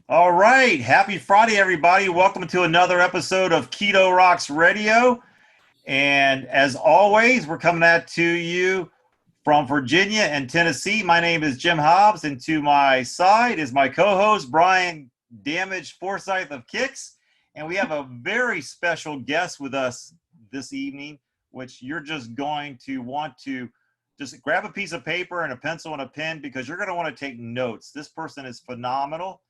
All right. Happy Friday, everybody. Welcome to another episode of Keto Rocks Radio. And as always, we're coming at to you from Virginia and Tennessee. My name is Jim Hobbs, and to my side is my co-host, Brian Damage Forsythe of Kix. And we have a very special guest with us this evening, which you're just going to want to just grab a piece of paper and a pencil and a pen because you're going to want to take notes. This person is phenomenal.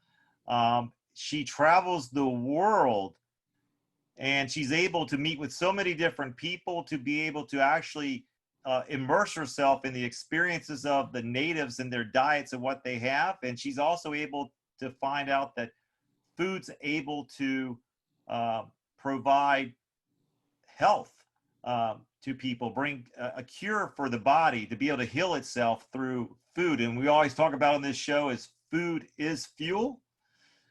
She travels the world and she's able to meet with so many different people to be able to actually immerse herself in the experiences of the natives and their diets and what they have. And she's also able to find out that food's able to provide health to people, bring a cure for the body to be able to heal itself through food. And we always talk about on this show is food is fuel.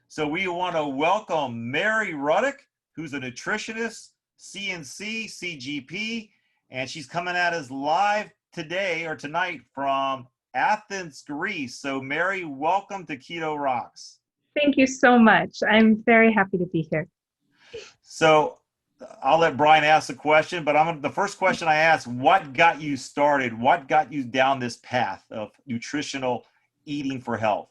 So we want to welcome Mary Ruddick, who's a nutritionist, CNC, CGP, and she's coming at us live today or tonight from Athens, Greece. So Mary, welcome to Keto Rocks. Thank you so much. I'm very happy to be here. So I'll let Brian ask the question, but the first question I ask, what got you started? What got you down this path of nutritional eating for health?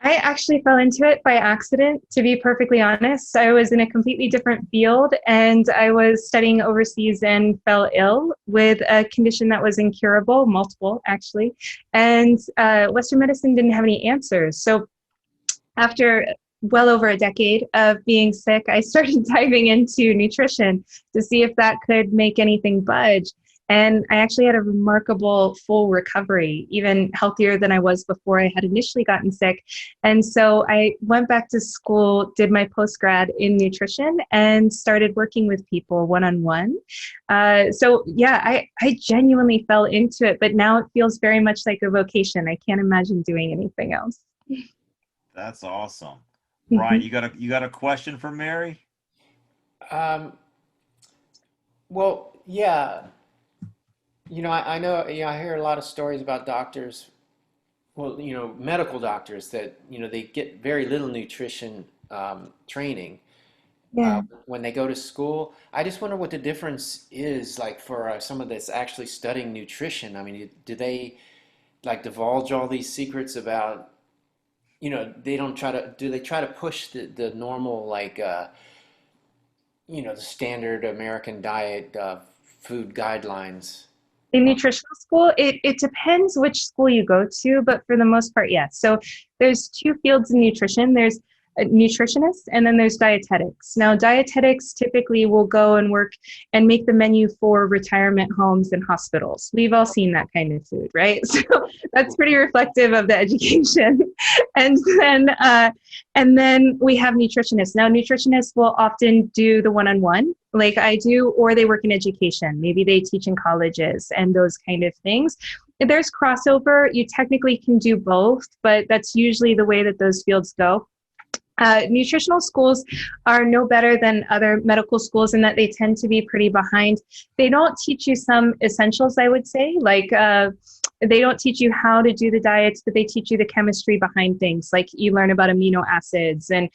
I actually fell into it by accident, to be perfectly honest. I was in a completely different field and I was studying overseas and fell ill with a condition that was incurable, multiple actually. And Western medicine didn't have any answers. So after well over a decade of being sick, I started diving into nutrition to see if that could make anything budge. And I actually had a remarkable full recovery, even healthier than I was before I had initially gotten sick. And so I went back to school, did my post-grad in nutrition, and started working with people one-on-one. So yeah, I genuinely fell into it, but now it feels very much like a vocation. I can't imagine doing anything else. That's awesome. Brian, you got a question for Mary? Well, yeah. I know, I hear a lot of stories about doctors, well, medical doctors that, they get very little nutrition training Yeah. when they go to school. I just wonder what the difference is like for someone that's actually studying nutrition. I mean, do they like divulge all these secrets about, do they try to push the normal, like, the standard American diet food guidelines? In nutritional school, it depends which school you go to, but for the most part, yes. So there's two fields in nutrition. There's a nutritionist and then there's dietetics. Now, dietetics typically will go and work and make the menu for retirement homes and hospitals. We've all seen that kind of food, right? So that's pretty reflective of the education. And then we have nutritionists. Now, nutritionists will often do the one-on-one like I do, or they work in education. Maybe they teach in colleges and those kind of things. If there's crossover, you technically can do both, but that's usually the way that those fields go. Nutritional schools are no better than other medical schools in that they tend to be pretty behind. They don't teach you some essentials, I would say, like they don't teach you how to do the diets, but they teach you the chemistry behind things. Like you learn about amino acids and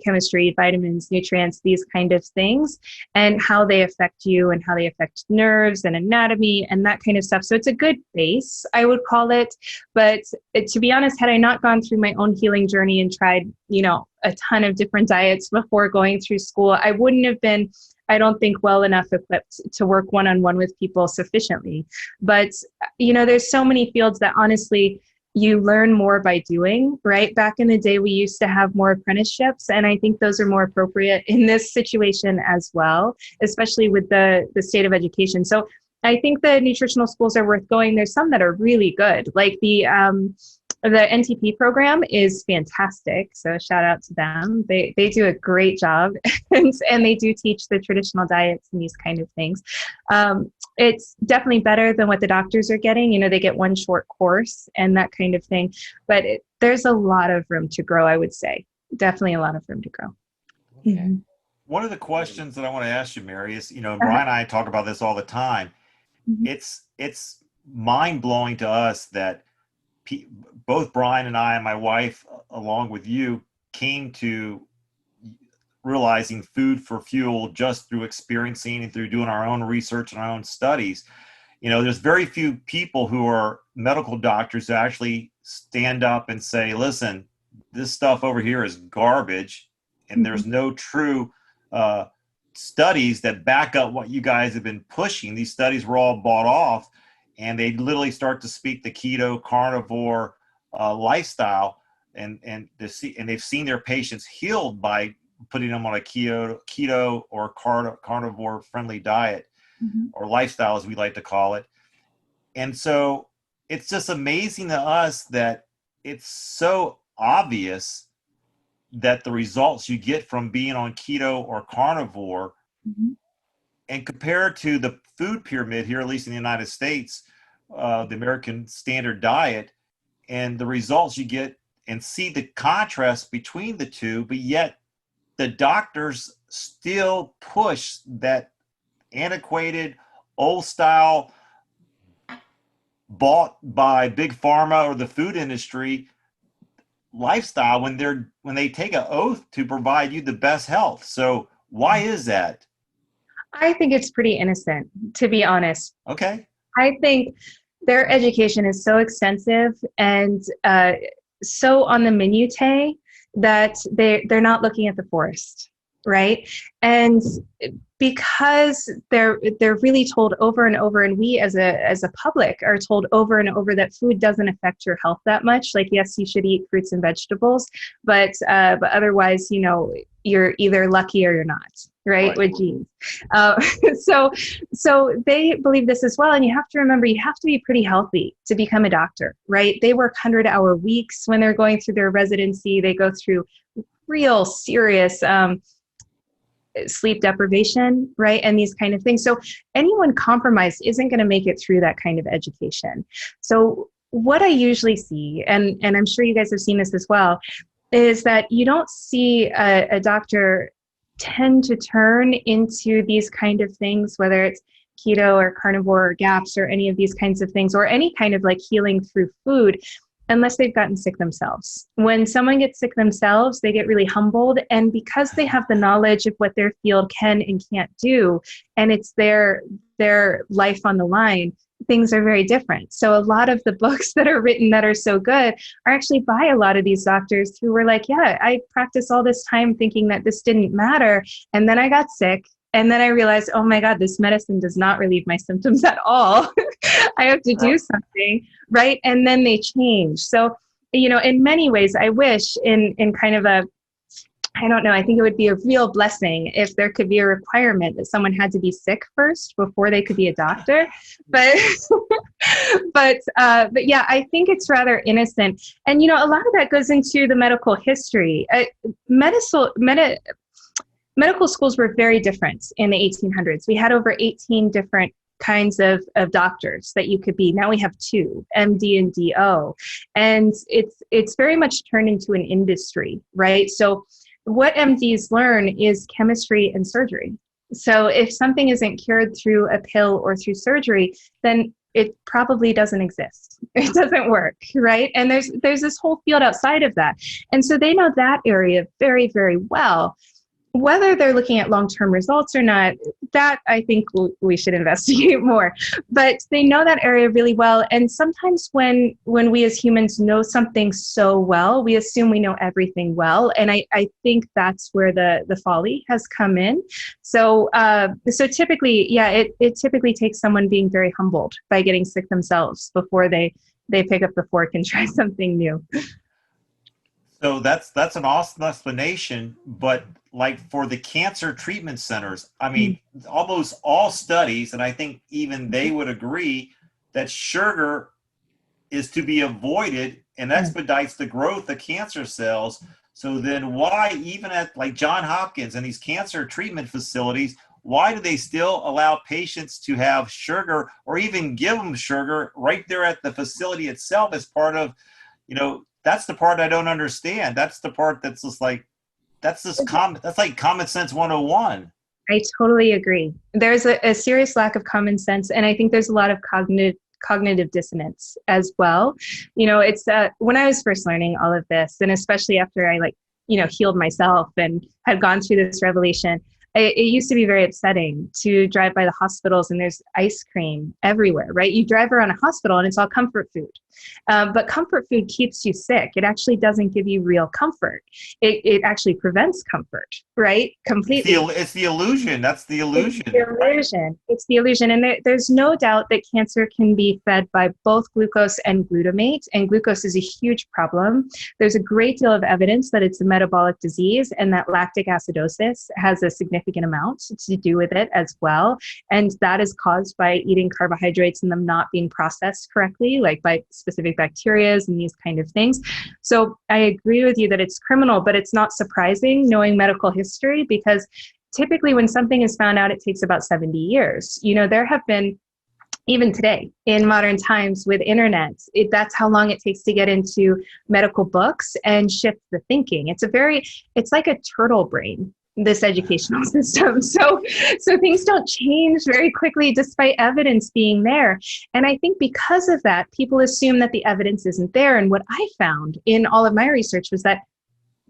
chemistry, vitamins, nutrients, these kind of things, and how they affect you and how they affect nerves and anatomy and that kind of stuff. So it's a good base, I would call it. But to be honest, had I not gone through my own healing journey and tried, a ton of different diets before going through school, I wouldn't have been, I don't think, well enough equipped to work one-on-one with people sufficiently. But, there's so many fields that honestly you learn more by doing, right? Back in the day, we used to have more apprenticeships, and I think those are more appropriate in this situation as well, especially with the state of education. So I think the nutritional schools are worth going. There's some that are really good, like the NTP program is fantastic. So shout out to them. They do a great job and they do teach the traditional diets and these kind of things. It's definitely better than what the doctors are getting. They get one short course and that kind of thing. But there's a lot of room to grow, I would say. Definitely a lot of room to grow. Okay. Mm-hmm. One of the questions that I want to ask you, Mary, is, Brian and I talk about this all the time. Mm-hmm. It's mind-blowing to us that both Brian and I and my wife, along with you, came to realizing food for fuel just through experiencing and through doing our own research and our own studies. There's very few people who are medical doctors who actually stand up and say, listen, this stuff over here is garbage, and there's no true studies that back up what you guys have been pushing. These studies were all bought off, and they literally start to speak the keto carnivore lifestyle, and they've seen their patients healed by putting them on a keto or carnivore friendly diet, or lifestyle, as we like to call it. And so it's just amazing to us that it's so obvious that the results you get from being on keto or carnivore, and compared to the food pyramid here, at least in the United States, the American standard diet, and the results you get, and see the contrast between the two, but yet the doctors still push that antiquated, old style, bought by big pharma or the food industry lifestyle when they take an oath to provide you the best health. So why is that? I think it's pretty innocent, to be honest. Okay. I think their education is so extensive and so on the minutiae that they're not looking at the forest, right? And because they're really told over and over, and we as a public are told over and over that food doesn't affect your health that much. Like, yes, you should eat fruits and vegetables, but otherwise, you're either lucky or you're not, right? With genes. So they believe this as well. And you have to remember, you have to be pretty healthy to become a doctor, right? They work 100-hour weeks when they're going through their residency. They go through real serious sleep deprivation, right? And these kind of things. So anyone compromised isn't going to make it through that kind of education. So what I usually see, and I'm sure you guys have seen this as well, is that you don't see a doctor tend to turn into these kind of things, whether it's keto or carnivore or GAPS or any of these kinds of things, or any kind of like healing through food, unless they've gotten sick themselves. When someone gets sick themselves, they get really humbled. And because they have the knowledge of what their field can and can't do, and it's their life on the line, things are very different. So a lot of the books that are written that are so good are actually by a lot of these doctors who were like, yeah, I practiced all this time thinking that this didn't matter. And then I got sick. And then I realized, oh my God, this medicine does not relieve my symptoms at all. I have to do something, right? And then they change. So, in many ways, I wish in kind of I don't know, I think it would be a real blessing if there could be a requirement that someone had to be sick first before they could be a doctor. But, but yeah, I think it's rather innocent. And, a lot of that goes into the medical history. Medical schools were very different in the 1800s. We had over 18 different kinds of doctors that you could be. Now we have 2, MD and DO. And it's very much turned into an industry, right? So what MDs learn is chemistry and surgery. So if something isn't cured through a pill or through surgery, then it probably doesn't exist. It doesn't work, right? And there's this whole field outside of that. And so they know that area very, very well. Whether they're looking at long-term results or not, that I think we should investigate more. But they know that area really well. And sometimes when we as humans know something so well, we assume we know everything well. And I think that's where the folly has come in. So typically, yeah, it typically takes someone being very humbled by getting sick themselves before they pick up the fork and try something new. So that's an awesome explanation, but like for the cancer treatment centers, I mean, almost all studies, and I think even they would agree that sugar is to be avoided and expedites the growth of cancer cells. So then why, even at like Johns Hopkins and these cancer treatment facilities, why do they still allow patients to have sugar or even give them sugar right there at the facility itself as part of, that's the part I don't understand. That's the part that's just like, that's like common sense 101. I totally agree. There's a serious lack of common sense. And I think there's a lot of cognitive dissonance as well. It's when I was first learning all of this, and especially after I healed myself and had gone through this revelation, it used to be very upsetting to drive by the hospitals and there's ice cream everywhere, right? You drive around a hospital and it's all comfort food. But comfort food keeps you sick. It actually doesn't give you real comfort. It actually prevents comfort, right? Completely. It's the illusion. That's the illusion. It's the illusion. It's the illusion. And there's no doubt that cancer can be fed by both glucose and glutamate. And glucose is a huge problem. There's a great deal of evidence that it's a metabolic disease and that lactic acidosis has a significant amount to do with it as well. And that is caused by eating carbohydrates and them not being processed correctly, like by specific bacteria and these kind of things. So I agree with you that it's criminal, but it's not surprising knowing medical history, because typically when something is found out, it takes about 70 years. There have been, even today in modern times with internet, that's how long it takes to get into medical books and shift the thinking. It's like a turtle brain, this educational system. So things don't change very quickly despite evidence being there. And I think because of that, people assume that the evidence isn't there. And what I found in all of my research was that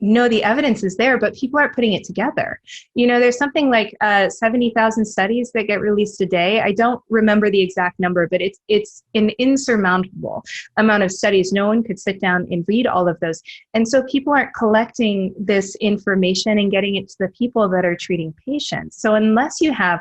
no, the evidence is there, but people aren't putting it together. There's something like 70,000 studies that get released a day. I don't remember the exact number, but it's an insurmountable amount of studies. No one could sit down and read all of those. And so people aren't collecting this information and getting it to the people that are treating patients. So unless you have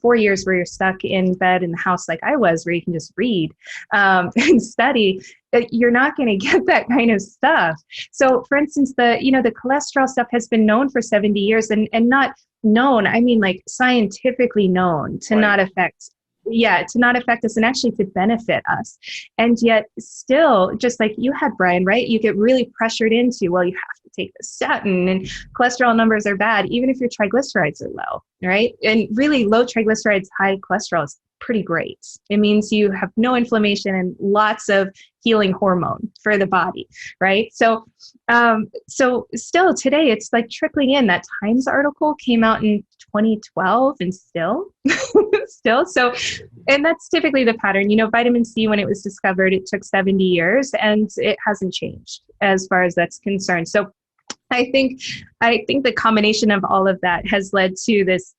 4 years where you're stuck in bed in the house like I was, where you can just read and study, you're not going to get that kind of stuff. So for instance, the cholesterol stuff has been known for 70 years and not known, I mean like scientifically known to Right. not affect us and actually to benefit us. And yet still, just like you had, Brian, right? You get really pressured into, well, you have to take the statin and cholesterol numbers are bad, even if your triglycerides are low, right? And really low triglycerides, high cholesterol is pretty great. It means you have no inflammation and lots of healing hormone for the body, right? So still today, it's like trickling in. That Times article came out in 2012 and still. So, and that's typically the pattern. Vitamin C, when it was discovered, it took 70 years and it hasn't changed as far as that's concerned. So I think the combination of all of that has led to this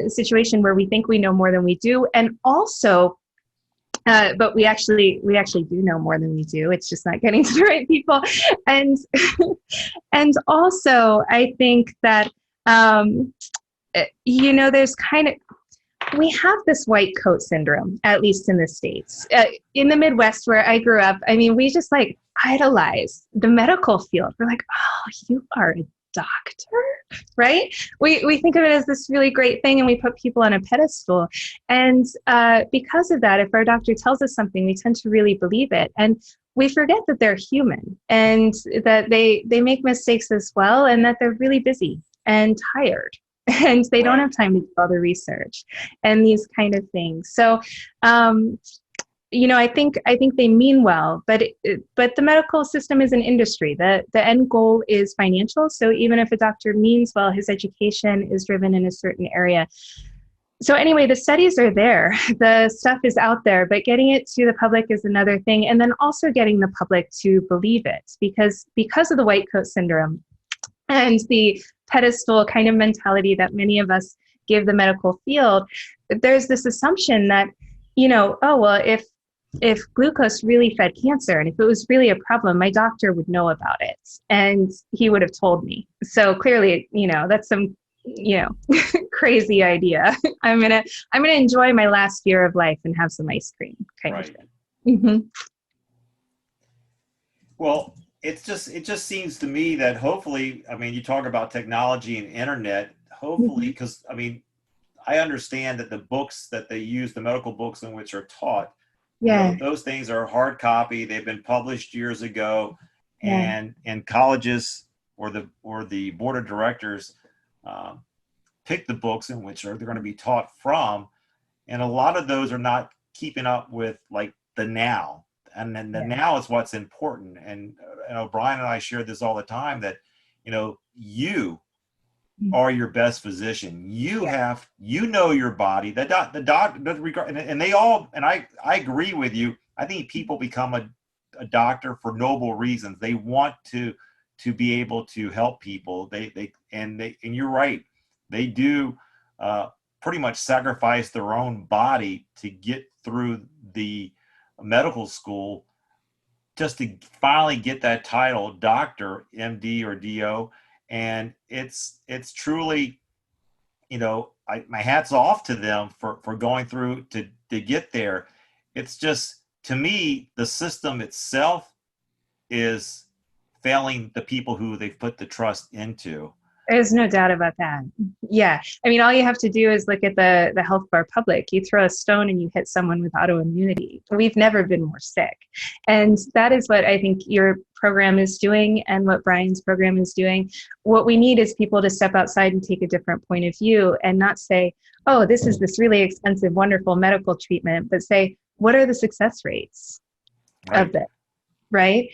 situation where we think we know more than we do. And also, but we actually do know more than we do. It's just not getting to the right people. And, and also I think that, there's we have this white coat syndrome, at least in the States. In the Midwest where I grew up, I mean, we just idolize the medical field. We're like, oh, you are a doctor, right? We think of it as this really great thing and we put people on a pedestal. And because of that, if our doctor tells us something, we tend to really believe it. And we forget that they're human and that they make mistakes as well and that they're really busy and tired. And they don't have time to do all the research and these kind of things. So, I think they mean well, but the medical system is an industry. The end goal is financial. So even if a doctor means well, his education is driven in a certain area. So anyway, the studies are there. The stuff is out there, but getting it to the public is another thing. And then also getting the public to believe it because of the white coat syndrome and the pedestal kind of mentality that many of us give the medical field, there's this assumption that, oh, well, if glucose really fed cancer and if it was really a problem, my doctor would know about it and he would have told me. So clearly, that's some, crazy idea. I'm going to enjoy my last year of life and have some ice cream kind of thing. Mm-hmm. Well, it just seems to me that hopefully, I mean, you talk about technology and internet, hopefully, because I understand that the books that they use, the medical books in which are taught, those things are hard copy. They've been published years ago, and colleges or the board of directors pick the books in which they're going to be taught from, and a lot of those are not keeping up with like the now. And then the now is what's important. And Brian and I share this all the time that, you are your best physician. You have, your body. The doc, and they all, and I agree with you. I think people become a doctor for noble reasons. They want to to be able to help people. And you're right, they do pretty much sacrifice their own body to get through the medical school just to finally get that title, doctor, MD or DO. And it's truly, my hat's off to them for going through to get there. It's just, to me, the system itself is failing the people who they've put the trust into. There's no doubt about that. Yeah. I mean, all you have to do is look at the health of our public. You throw a stone and you hit someone with autoimmunity. We've never been more sick. And that is what I think your program is doing and what Brian's program is doing. What we need is people to step outside and take a different point of view and not say, oh, this is this really expensive, wonderful medical treatment, but say, what are the success rates of it, right?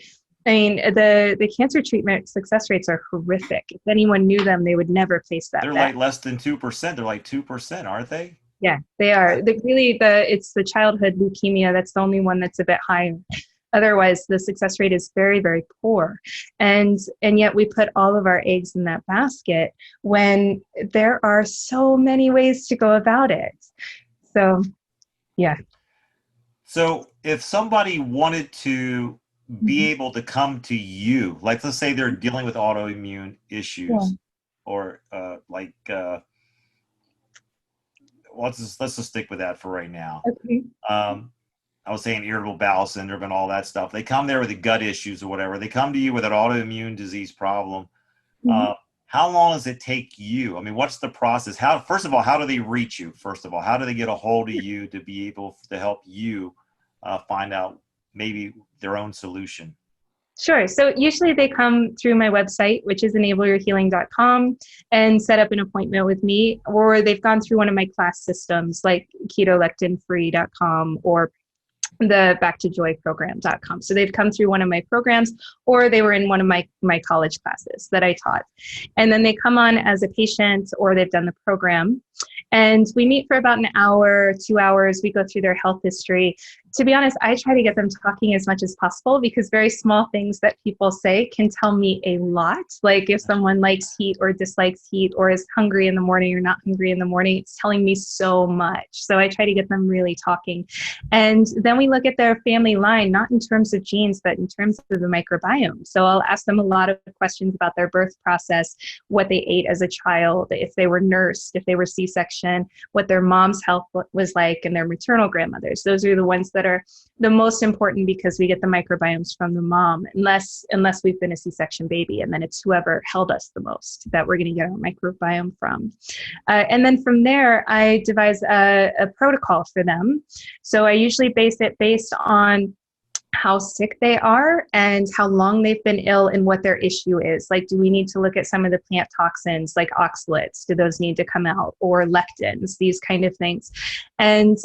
I mean, the cancer treatment success rates are horrific. If anyone knew them, they would never place that. They're bet. Like less than 2%. They're like 2%, aren't they? Yeah, they are. It's the childhood leukemia that's the only one that's a bit higher. Otherwise, the success rate is very, very poor. And yet we put all of our eggs in that basket when there are so many ways to go about it. So, yeah. So if somebody wanted to be able to come to you, like let's say they're dealing with autoimmune issues, or let's just stick with that for right now. Okay. I was saying irritable bowel syndrome and all that stuff. They come there with the gut issues or whatever. They come to you with an autoimmune disease problem. How long does it take you? I mean, what's the process? First of all, how do they reach you? First of all, how do they get a hold of you to be able to help you find out maybe their own solution? Sure. So usually they come through my website, which is enableyourhealing.com, and set up an appointment with me, or they've gone through one of my class systems like ketolectinfree.com or the backtojoyprogram.com. So they've come through one of my programs, or they were in one of my college classes that I taught. And then they come on as a patient, or they've done the program. And we meet for about an hour, 2 hours. We go through their health history. To be honest, I try to get them talking as much as possible, because very small things that people say can tell me a lot. Like if someone likes heat or dislikes heat, or is hungry in the morning or not hungry in the morning, it's telling me so much. So I try to get them really talking. And then we look at their family line, not in terms of genes, but in terms of the microbiome. So I'll ask them a lot of questions about their birth process, what they ate as a child, if they were nursed, if they were C-section, what their mom's health was like, and their maternal grandmothers. Those are the ones that are the most important, because we get the microbiomes from the mom, unless we've been a C-section baby, and then it's whoever held us the most that we're going to get our microbiome from. And then from there, I devise a protocol for them. So I usually base it based on how sick they are and how long they've been ill and what their issue is. Like, do we need to look at some of the plant toxins like oxalates? Do those need to come out? Or lectins, these kind of things. And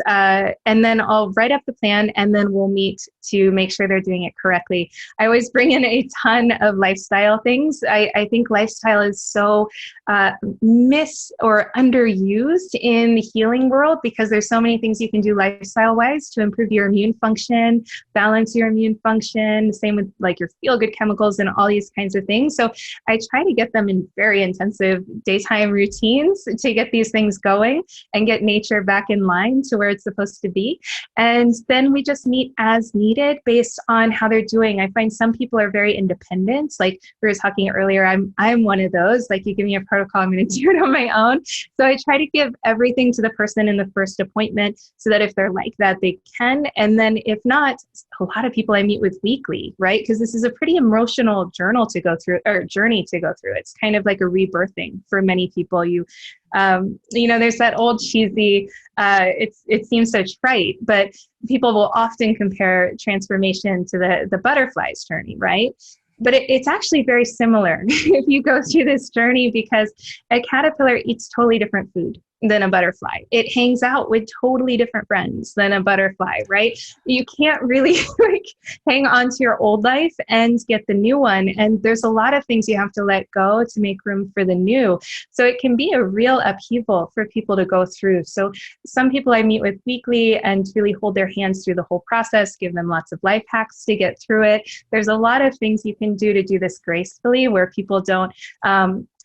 then I'll write up the plan, and then we'll meet to make sure they're doing it correctly. I always bring in a ton of lifestyle things. I think lifestyle is so or underused in the healing world, because there's so many things you can do lifestyle-wise to improve your immune function, balance your immune function, same with like your feel-good chemicals and all these kinds of things. So I try to get them in very intensive daytime routines to get these things going and get nature back in line to where it's supposed to be. And then we just meet as needed based on how they're doing. I find some people are very independent. Like we were talking earlier, I'm one of those. Like, you give me a protocol, I'm going to do it on my own. So I try to give everything to the person in the first appointment, so that if they're like that, they can. And then if not, a lot of people I meet with weekly, right? Because this is a pretty emotional journey to go through. It's kind of like a rebirthing for many people. There's that old cheesy, it seems so trite, but people will often compare transformation to the butterfly's journey, right? But it's actually very similar if you go through this journey, because a caterpillar eats totally different food than a butterfly. It hangs out with totally different friends than a butterfly, right? You can't really like hang on to your old life and get the new one. And there's a lot of things you have to let go to make room for the new. So it can be a real upheaval for people to go through. So some people I meet with weekly and really hold their hands through the whole process, give them lots of life hacks to get through it. There's a lot of things you can do to do this gracefully where people don't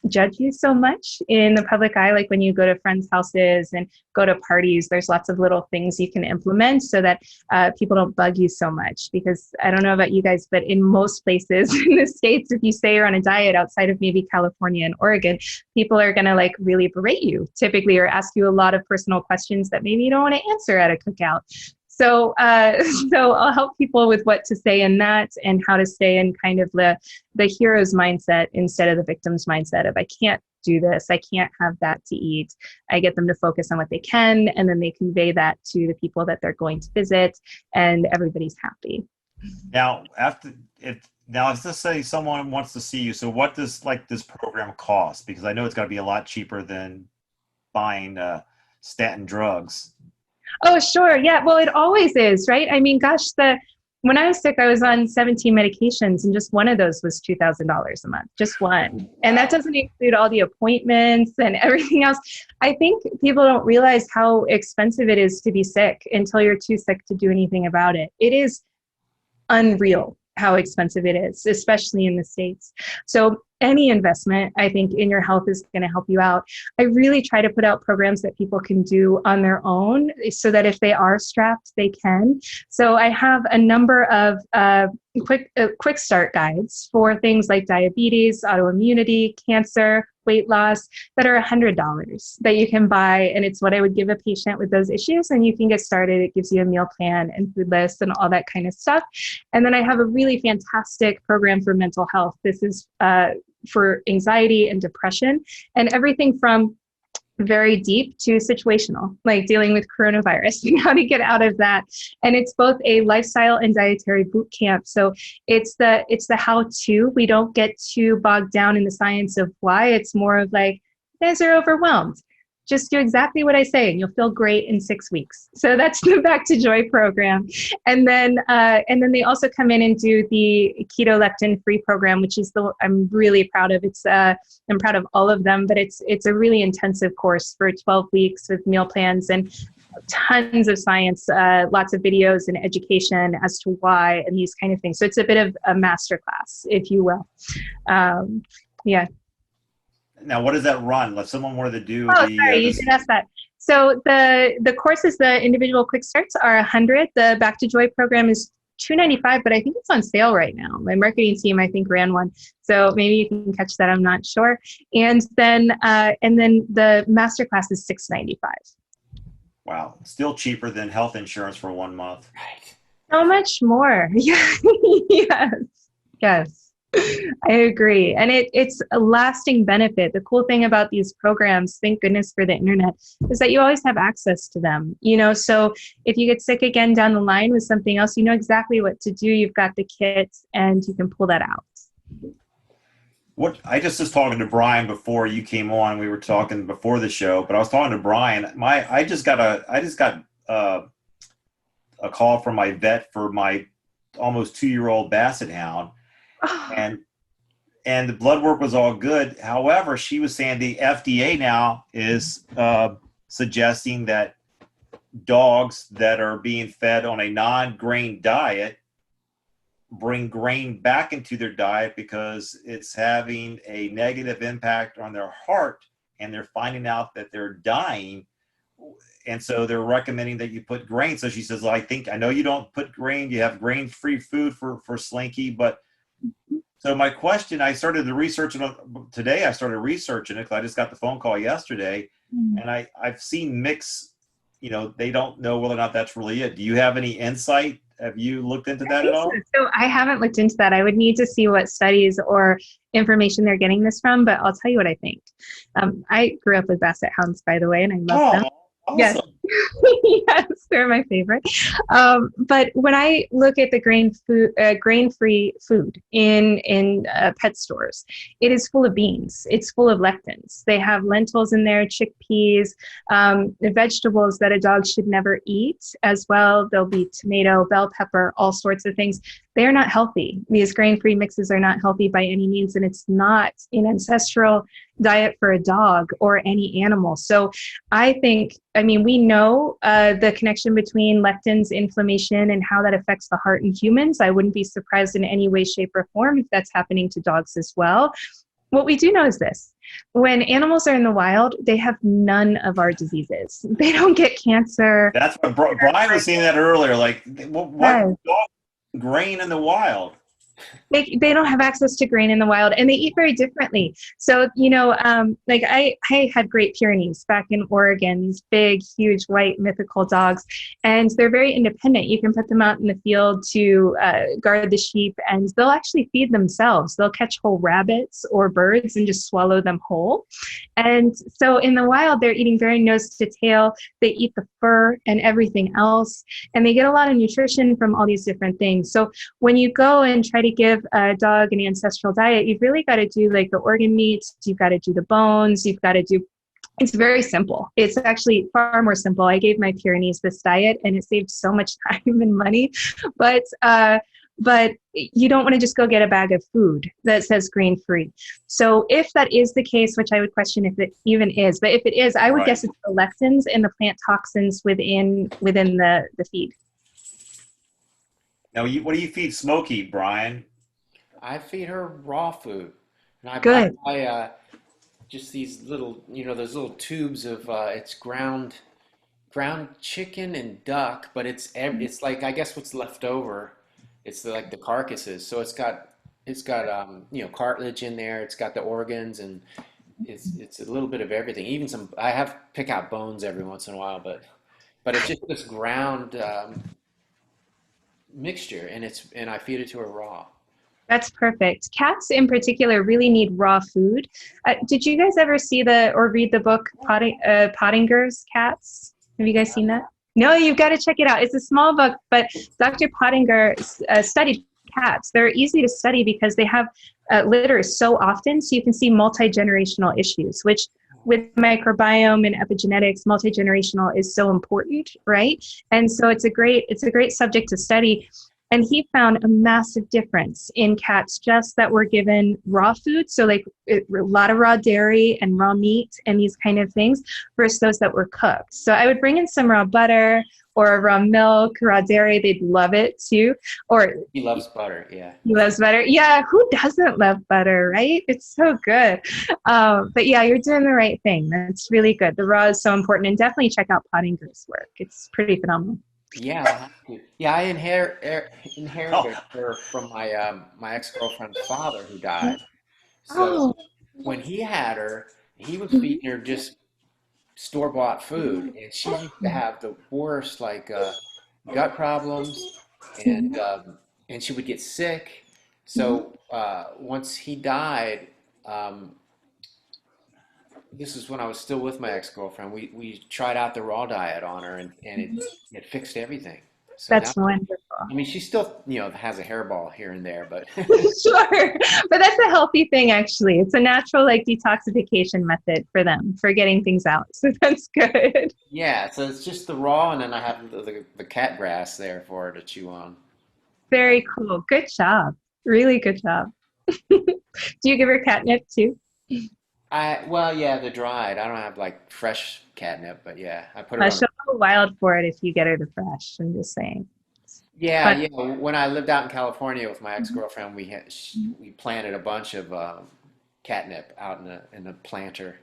judge you so much in the public eye. Like when you go to friends' houses and go to parties, there's lots of little things you can implement so that people don't bug you so much. Because I don't know about you guys, but in most places in the States, if you say you're on a diet outside of maybe California and Oregon, people are going to like really berate you typically, or ask you a lot of personal questions that maybe you don't want to answer at a cookout. So I'll help people with what to say in that and how to stay in kind of the hero's mindset instead of the victim's mindset of I can't do this, I can't have that to eat. I get them to focus on what they can, and then they convey that to the people that they're going to visit, and everybody's happy. Now, if let's say someone wants to see you, so what does like this program cost? Because I know it's got to be a lot cheaper than buying statin drugs. Oh, sure. Yeah. Well, it always is, right? I mean, gosh, when I was sick, I was on 17 medications, and just one of those was $2,000 a month, just one. And that doesn't include all the appointments and everything else. I think people don't realize how expensive it is to be sick until you're too sick to do anything about it. It is unreal how expensive it is, especially in the States. So any investment, I think, in your health is going to help you out. I really try to put out programs that people can do on their own so that if they are strapped, they can. So I have a number of quick start guides for things like diabetes, autoimmunity, cancer, weight loss that are $100 that you can buy. And it's what I would give a patient with those issues. And you can get started. It gives you a meal plan and food list and all that kind of stuff. And then I have a really fantastic program for mental health. This is for anxiety and depression, and everything from very deep to situational, like dealing with coronavirus and how to get out of that. And it's both a lifestyle and dietary boot camp. So it's the how-to. We don't get too bogged down in the science of why. It's more of like, you guys are overwhelmed. Just do exactly what I say and you'll feel great in 6 weeks. So that's the Back to Joy program. And then they also come in and do the Keto Lectin free program, which is I'm really proud of. I'm proud of all of them, but it's a really intensive course for 12 weeks with meal plans and tons of science, lots of videos and education as to why and these kind of things. So it's a bit of a masterclass, if you will. Yeah. Now, what does that run? If someone wanted to do you did ask that. So the courses, the individual quick starts are $100. The Back to Joy program is $295, but I think it's on sale right now. My marketing team, I think, ran one. So maybe you can catch that. I'm not sure. And then the masterclass is $695. Wow. Still cheaper than health insurance for 1 month. Right. So much more. Yes. I agree. And it's a lasting benefit. The cool thing about these programs, thank goodness for the internet, is that you always have access to them. So if you get sick again down the line with something else, you know exactly what to do. You've got the kit and you can pull that out. What I just was talking to Brian before you came on. We were talking before the show, but I was talking to Brian. I just got a call from my vet for my almost 2-year-old Basset Hound. And the blood work was all good. However, she was saying the FDA now is suggesting that dogs that are being fed on a non-grain diet bring grain back into their diet because it's having a negative impact on their heart, and they're finding out that they're dying. And so they're recommending that you put grain. So she says, well, I know you don't put grain. You have grain-free food for Slinky, but so my question, I started to research it today. I started researching it because I just got the phone call yesterday, and I've seen mixed, they don't know whether or not that's really it. Do you have any insight? Have you looked into that at all? So I haven't looked into that. I would need to see what studies or information they're getting this from, but I'll tell you what I think. I grew up with Basset Hounds, by the way, and I love them. Awesome. Yes. Yes, they're my favorite. But when I look at the grain-free food in pet stores, it is full of beans. It's full of lectins. They have lentils in there, chickpeas, vegetables that a dog should never eat as well. There'll be tomato, bell pepper, all sorts of things. They're not healthy. These grain-free mixes are not healthy by any means, and it's not an ancestral diet for a dog or any animal. So I mean, we know the connection between lectins, inflammation, and how that affects the heart in humans. I wouldn't be surprised in any way, shape, or form if that's happening to dogs as well. What we do know is this: when animals are in the wild, they have none of our diseases. They don't get cancer. That's what Brian was saying that earlier. Like, what dog grain in the wild? They don't have access to grain in the wild, and they eat very differently. So, like I had Great Pyrenees back in Oregon, these big, huge, white, mythical dogs, and they're very independent. You can put them out in the field to guard the sheep, and they'll actually feed themselves. They'll catch whole rabbits or birds and just swallow them whole. And so in the wild, they're eating very nose to tail. They eat the fur and everything else, and they get a lot of nutrition from all these different things. So when you go and try to give a dog an ancestral diet, you've really got to do like the organ meats, you've got to do the bones, you've got to do, it's very simple. It's actually far more simple. I gave my Pyrenees this diet and it saved so much time and money, but you don't want to just go get a bag of food that says grain-free. So if that is the case, which I would question if it even is, but if it is, I would guess it's the lectins and the plant toxins within the feed. Now, what do you feed Smokey, Brian? I feed her raw food. And I buy just these little, those little tubes of it's ground chicken and duck, but it's like, I guess what's left over. It's like the carcasses. So it's got cartilage in there. It's got the organs, and it's a little bit of everything. Even some, I have pick out bones every once in a while, but it's just this ground mixture, and I feed it to her raw. That's perfect. Cats in particular really need raw food. Did you guys ever see or read the book Pottinger's Cats? Have you guys seen that? No, you've got to check it out. It's a small book, but Dr. Pottinger studied cats. They're easy to study because they have litter so often, so you can see multi-generational issues, which with microbiome and epigenetics, multi-generational is so important, right? And so it's a great subject to study. And he found a massive difference in cats just that were given raw food, so like a lot of raw dairy and raw meat and these kind of things, versus those that were cooked. So I would bring in some raw butter or raw milk, raw dairy. They'd love it too. Or he loves butter, yeah. He loves butter. Yeah, who doesn't love butter, right? It's so good. But yeah, you're doing the right thing. That's really good. The raw is so important, and definitely check out Pottinger's work. It's pretty phenomenal. Yeah, I have to. Yeah, I inherited her from my ex-girlfriend's father who died. So when he had her, he was feeding her just store-bought food, and she used to have the worst gut problems, and she would get sick. So once he died, this is when I was still with my ex-girlfriend. We tried out the raw diet on her, and it fixed everything. So that's wonderful. I mean, she still, has a hairball here and there, but sure. But that's a healthy thing, actually. It's a natural detoxification method for them for getting things out. So that's good. Yeah. So it's just the raw, and then I have the cat grass there for her to chew on. Very cool. Good job. Really good job. Do you give her catnip too? The dried. I don't have fresh catnip, but yeah, I put her. She'll go wild for it if you get her the fresh. I'm just saying. Yeah. When I lived out in California with my ex-girlfriend, we planted a bunch of catnip out in the planter.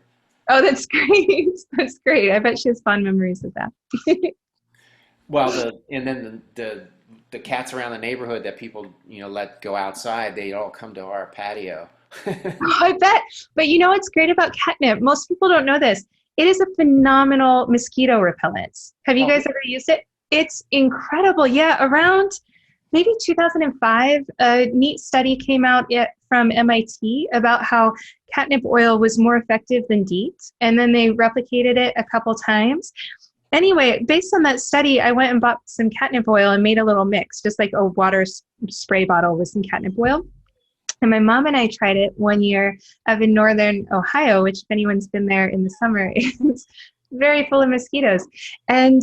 Oh, that's great. That's great. I bet she has fond memories of that. Well, the cats around the neighborhood that people let go outside, they all come to our patio. I bet. But you know what's great about catnip? Most people don't know this. It is a phenomenal mosquito repellent. Have you guys ever used it? It's incredible. Yeah, around maybe 2005, a neat study came out from MIT about how catnip oil was more effective than DEET, and then they replicated it a couple times. anyway, based on that study, I went and bought some catnip oil and made a little mix, just like a water spray bottle with some catnip oil. And my mom and I tried it one year up in northern Ohio, which if anyone's been there in the summer, is very full of mosquitoes. And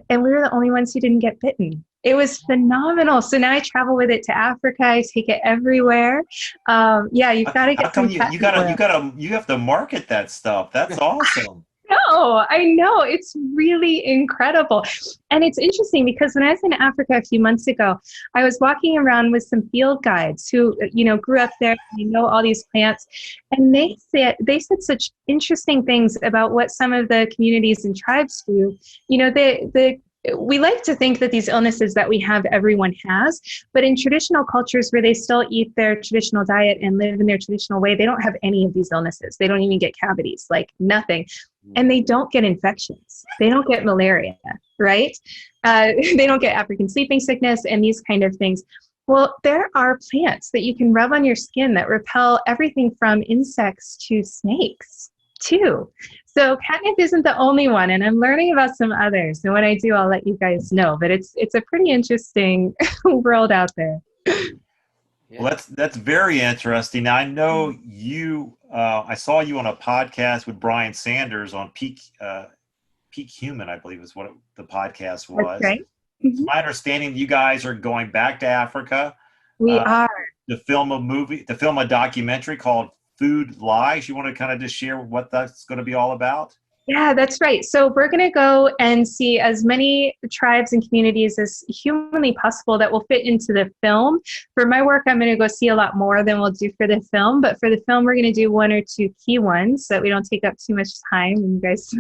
we were the only ones who didn't get bitten. It was phenomenal. So now I travel with it to Africa. I take it everywhere. Yeah, you've got to get some catnip oil. You have to market that stuff. That's awesome. No, I know. It's really incredible. And it's interesting because when I was in Africa a few months ago, I was walking around with some field guides who, grew up there, all these plants. And they said such interesting things about what some of the communities and tribes do. We like to think that these illnesses that we have, everyone has, but in traditional cultures where they still eat their traditional diet and live in their traditional way, they don't have any of these illnesses. They don't even get cavities, like nothing. And they don't get infections. They don't get malaria, right? They don't get African sleeping sickness and these kind of things. Well, there are plants that you can rub on your skin that repel everything from insects to snakes too. So catnip isn't the only one, and I'm learning about some others. And when I do, I'll let you guys know. But it's a pretty interesting world out there. Well, that's very interesting. Now, I know you. I saw you on a podcast with Brian Sanders on Peak Human, I believe is what the podcast was. That's right. It's my understanding you guys are going back to Africa. We are. To film a documentary called Food Lies. You want to kind of just share what that's going to be all about? Yeah, that's right. So we're going to go and see as many tribes and communities as humanly possible that will fit into the film. For my work, I'm going to go see a lot more than we'll do for the film. But for the film, we're going to do one or two key ones so that we don't take up too much time and you guys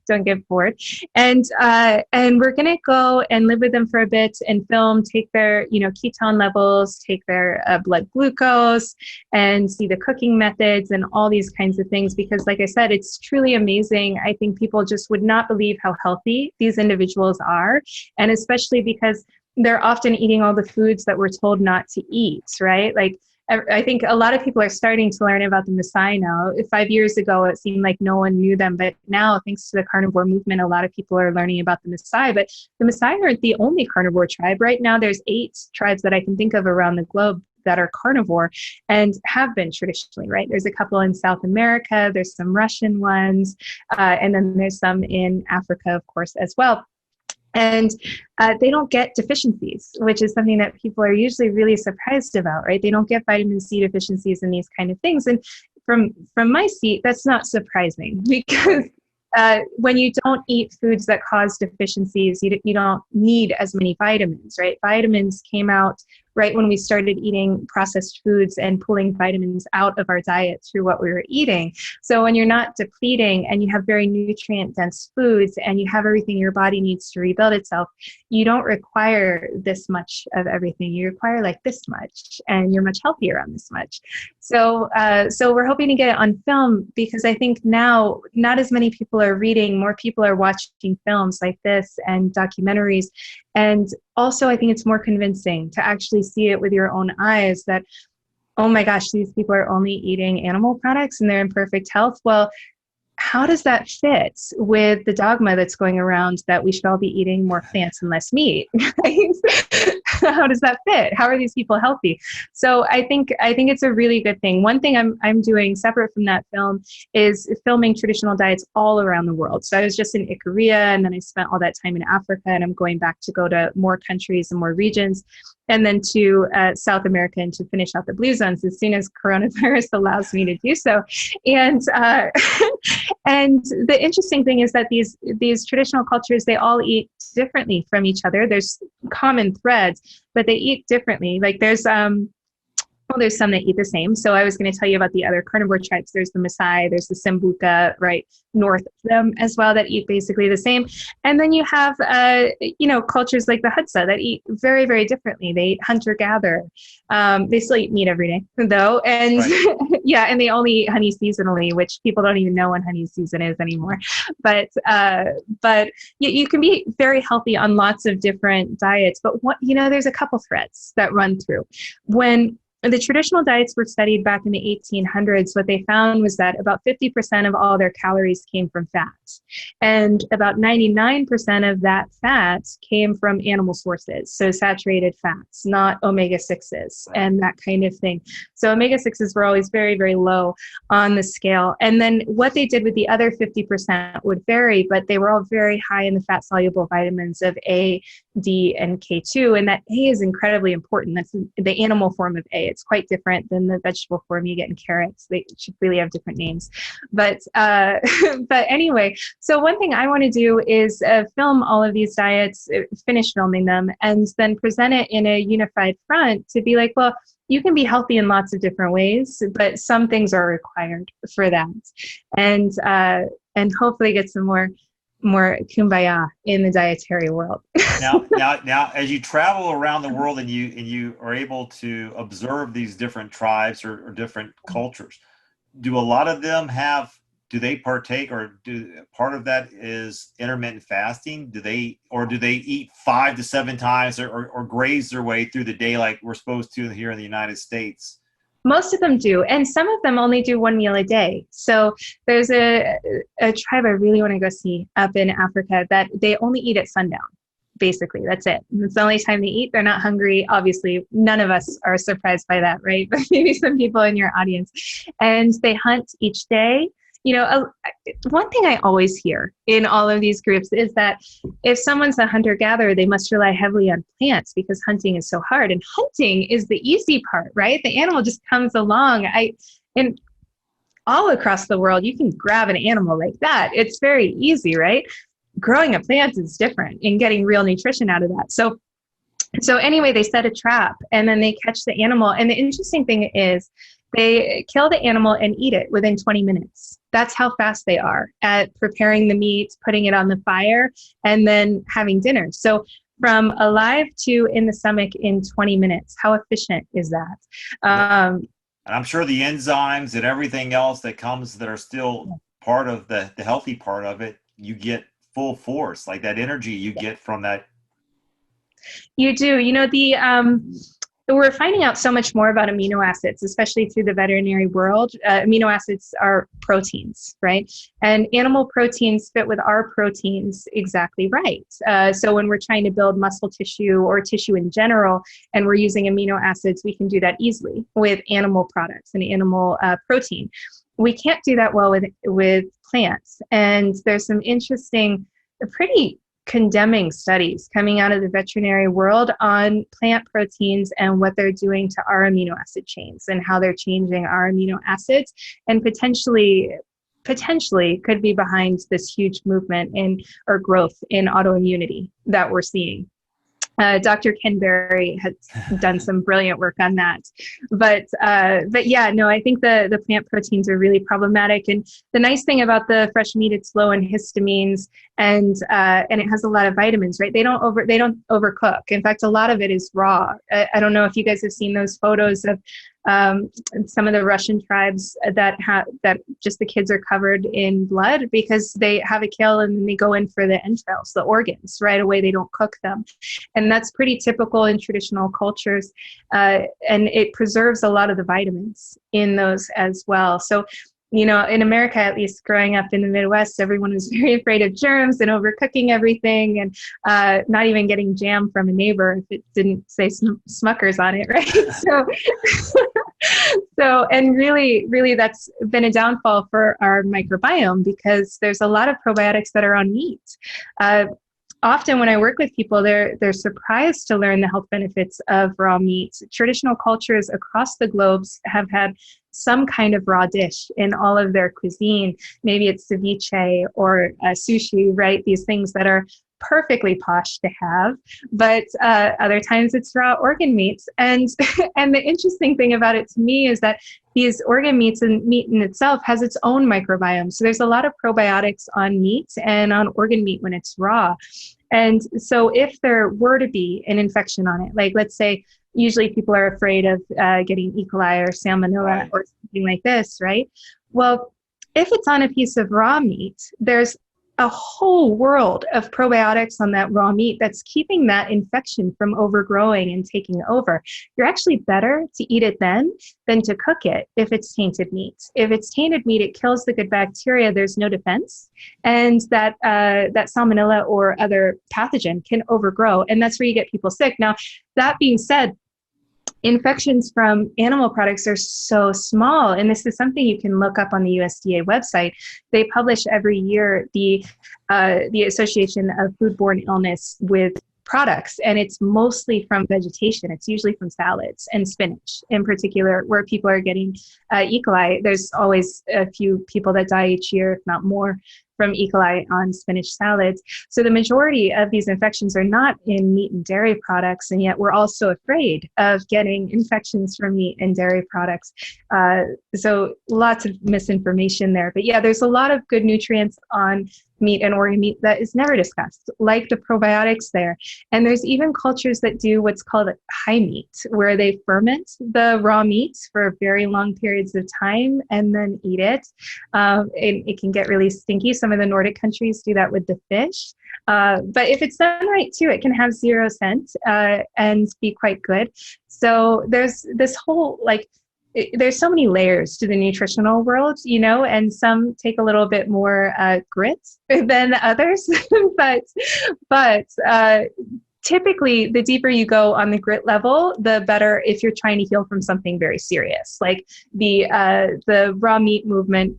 don't get bored. And we're going to go and live with them for a bit and film, take their, ketone levels, take their blood glucose, and see the cooking methods and all these kinds of things. Because like I said, it's truly amazing. I think people just would not believe how healthy these individuals are. And especially because they're often eating all the foods that we're told not to eat, right? Like, I think a lot of people are starting to learn about the Maasai now. 5 years ago, it seemed like no one knew them. But now, thanks to the carnivore movement, a lot of people are learning about the Maasai. But the Maasai aren't the only carnivore tribe. Right now, there's 8 tribes that I can think of around the globe that are carnivore and have been traditionally, right? There's a couple in South America, there's some Russian ones, and then there's some in Africa, of course, as well. And they don't get deficiencies, which is something that people are usually really surprised about, right? They don't get vitamin C deficiencies and these kind of things. And from my seat, that's not surprising because when you don't eat foods that cause deficiencies, you don't need as many vitamins, right? Vitamins came out right when we started eating processed foods and pulling vitamins out of our diet through what we were eating. So when you're not depleting and you have very nutrient-dense foods and you have everything your body needs to rebuild itself, you don't require this much of everything. You require like this much, and you're much healthier on this much. So we're hoping to get it on film because I think now not as many people are reading, more people are watching films like this and documentaries. And also, I think it's more convincing to actually see it with your own eyes that, oh my gosh, these people are only eating animal products and they're in perfect health. Well, how does that fit with the dogma that's going around that we should all be eating more plants and less meat? How does that fit? How are these people healthy? So I think it's a really good thing. One thing I'm doing separate from that film is filming traditional diets all around the world. So I was just in Ikaria, and then I spent all that time in Africa, and I'm going back to go to more countries and more regions, and then to South America and to finish out the blue zones as soon as coronavirus allows me to do so. And and the interesting thing is that these traditional cultures, they all eat differently from each other. There's common threads, but they eat differently. Like there's some that eat the same. So I was going to tell you about the other carnivore tribes. There's the Maasai, there's the Sambuca, right north of them as well, that eat basically the same. And then you have, cultures like the Hadza that eat very, very differently. They eat hunter-gatherer. They still eat meat every day, though. And right. Yeah, and they only eat honey seasonally, which people don't even know when honey season is anymore. But you can be very healthy on lots of different diets. But there's a couple threads that run through. When the traditional diets were studied back in the 1800s. What they found was that about 50% of all their calories came from fats, and about 99% of that fat came from animal sources. So saturated fats, not omega-6s and that kind of thing. So omega-6s were always very, very low on the scale. And then what they did with the other 50% would vary, but they were all very high in the fat-soluble vitamins of A, D, and K2. And that A is incredibly important. That's the animal form of A. It's quite different than the vegetable form you get in carrots. They should really have different names. But but anyway, so one thing I want to do is film all of these diets, finish filming them, and then present it in a unified front to be like, well, you can be healthy in lots of different ways, but some things are required for that. And hopefully get some more kumbaya in the dietary world. now, as you travel around the world and you are able to observe these different tribes or different cultures, do a lot of them do they partake, or do part of that is intermittent fasting? Do they eat 5 to 7 times or graze their way through the day like we're supposed to here in the United States? Most of them do, and some of them only do 1 meal a day. So there's a tribe I really want to go see up in Africa that they only eat at sundown. Basically, that's it. It's the only time they eat. They're not hungry. Obviously, none of us are surprised by that, right? But maybe some people in your audience. And they hunt each day. You know, one thing I always hear in all of these groups is that if someone's a hunter-gatherer, they must rely heavily on plants because hunting is so hard. And hunting is the easy part, right? The animal just comes along. And all across the world, you can grab an animal like that. It's very easy, right? Growing a plant is different and getting real nutrition out of that. So anyway, they set a trap and then they catch the animal. And the interesting thing is they kill the animal and eat it within 20 minutes. That's how fast they are at preparing the meat, putting it on the fire, and then having dinner. So from alive to in the stomach in 20 minutes, how efficient is that? And I'm sure the enzymes and everything else that comes that are still part of the healthy part of it, you get full force, like that energy you get from that. You do. You know, we're finding out so much more about amino acids, especially through the veterinary world. Amino acids are proteins, right? And animal proteins fit with our proteins exactly right. So when we're trying to build muscle tissue or tissue in general, and we're using amino acids, we can do that easily with animal products and animal protein. We can't do that well with plants. And there's some interesting, pretty condemning studies coming out of the veterinary world on plant proteins and what they're doing to our amino acid chains and how they're changing our amino acids, and potentially could be behind this huge movement or growth in autoimmunity that we're seeing. Dr. Ken Berry has done some brilliant work on that. But yeah, no, I think the plant proteins are really problematic. And the nice thing about the fresh meat, it's low in histamines and it has a lot of vitamins, right? They don't overcook. In fact, a lot of it is raw. I don't know if you guys have seen those photos of some of the Russian tribes that just the kids are covered in blood because they have a kill and then they go in for the entrails, the organs right away. They don't cook them. And that's pretty typical in traditional cultures. And it preserves a lot of the vitamins in those as well. So, you know, in America, at least growing up in the Midwest, everyone was very afraid of germs and overcooking everything and not even getting jam from a neighbor if it didn't say Smuckers on it, right? So, and really that's been a downfall for our microbiome because there's a lot of probiotics that are on meat. Often when I work with people, they're surprised to learn the health benefits of raw meat. Traditional cultures across the globes have had some kind of raw dish in all of their cuisine. Maybe it's ceviche or sushi, right? These things that are perfectly posh to have, but other times it's raw organ meats. And the interesting thing about it to me is that these organ meats and meat in itself has its own microbiome. So there's a lot of probiotics on meat and on organ meat when it's raw. And so if there were to be an infection on it, like let's say, usually people are afraid of getting E. coli or salmonella or something like this, right? Well, if it's on a piece of raw meat, there's a whole world of probiotics on that raw meat that's keeping that infection from overgrowing and taking over. You're actually better to eat it then than to cook it if it's tainted meat. If it's tainted meat, it kills the good bacteria. There's no defense. And that salmonella or other pathogen can overgrow. And that's where you get people sick. Now, that being said, infections from animal products are so small, and this is something you can look up on the USDA website. They publish every year the Association of Foodborne Illness with products, and it's mostly from vegetation. It's usually from salads and spinach in particular, where people are getting E. coli. There's always a few people that die each year, if not more, from E. coli on spinach salads. So the majority of these infections are not in meat and dairy products, and yet we're also afraid of getting infections from meat and dairy products. So lots of misinformation there. But yeah, there's a lot of good nutrients on meat and organ meat that is never discussed, like the probiotics there. And there's even cultures that do what's called high meat, where they ferment the raw meat for very long periods of time and then eat it. It can get really stinky. Some of the Nordic countries do that with the fish. But if it's done right too, it can have 0 scent and be quite good. So there's this whole, there's so many layers to the nutritional world, and some take a little bit more grit than others. but typically, the deeper you go on the grit level, the better if you're trying to heal from something very serious. Like the raw meat movement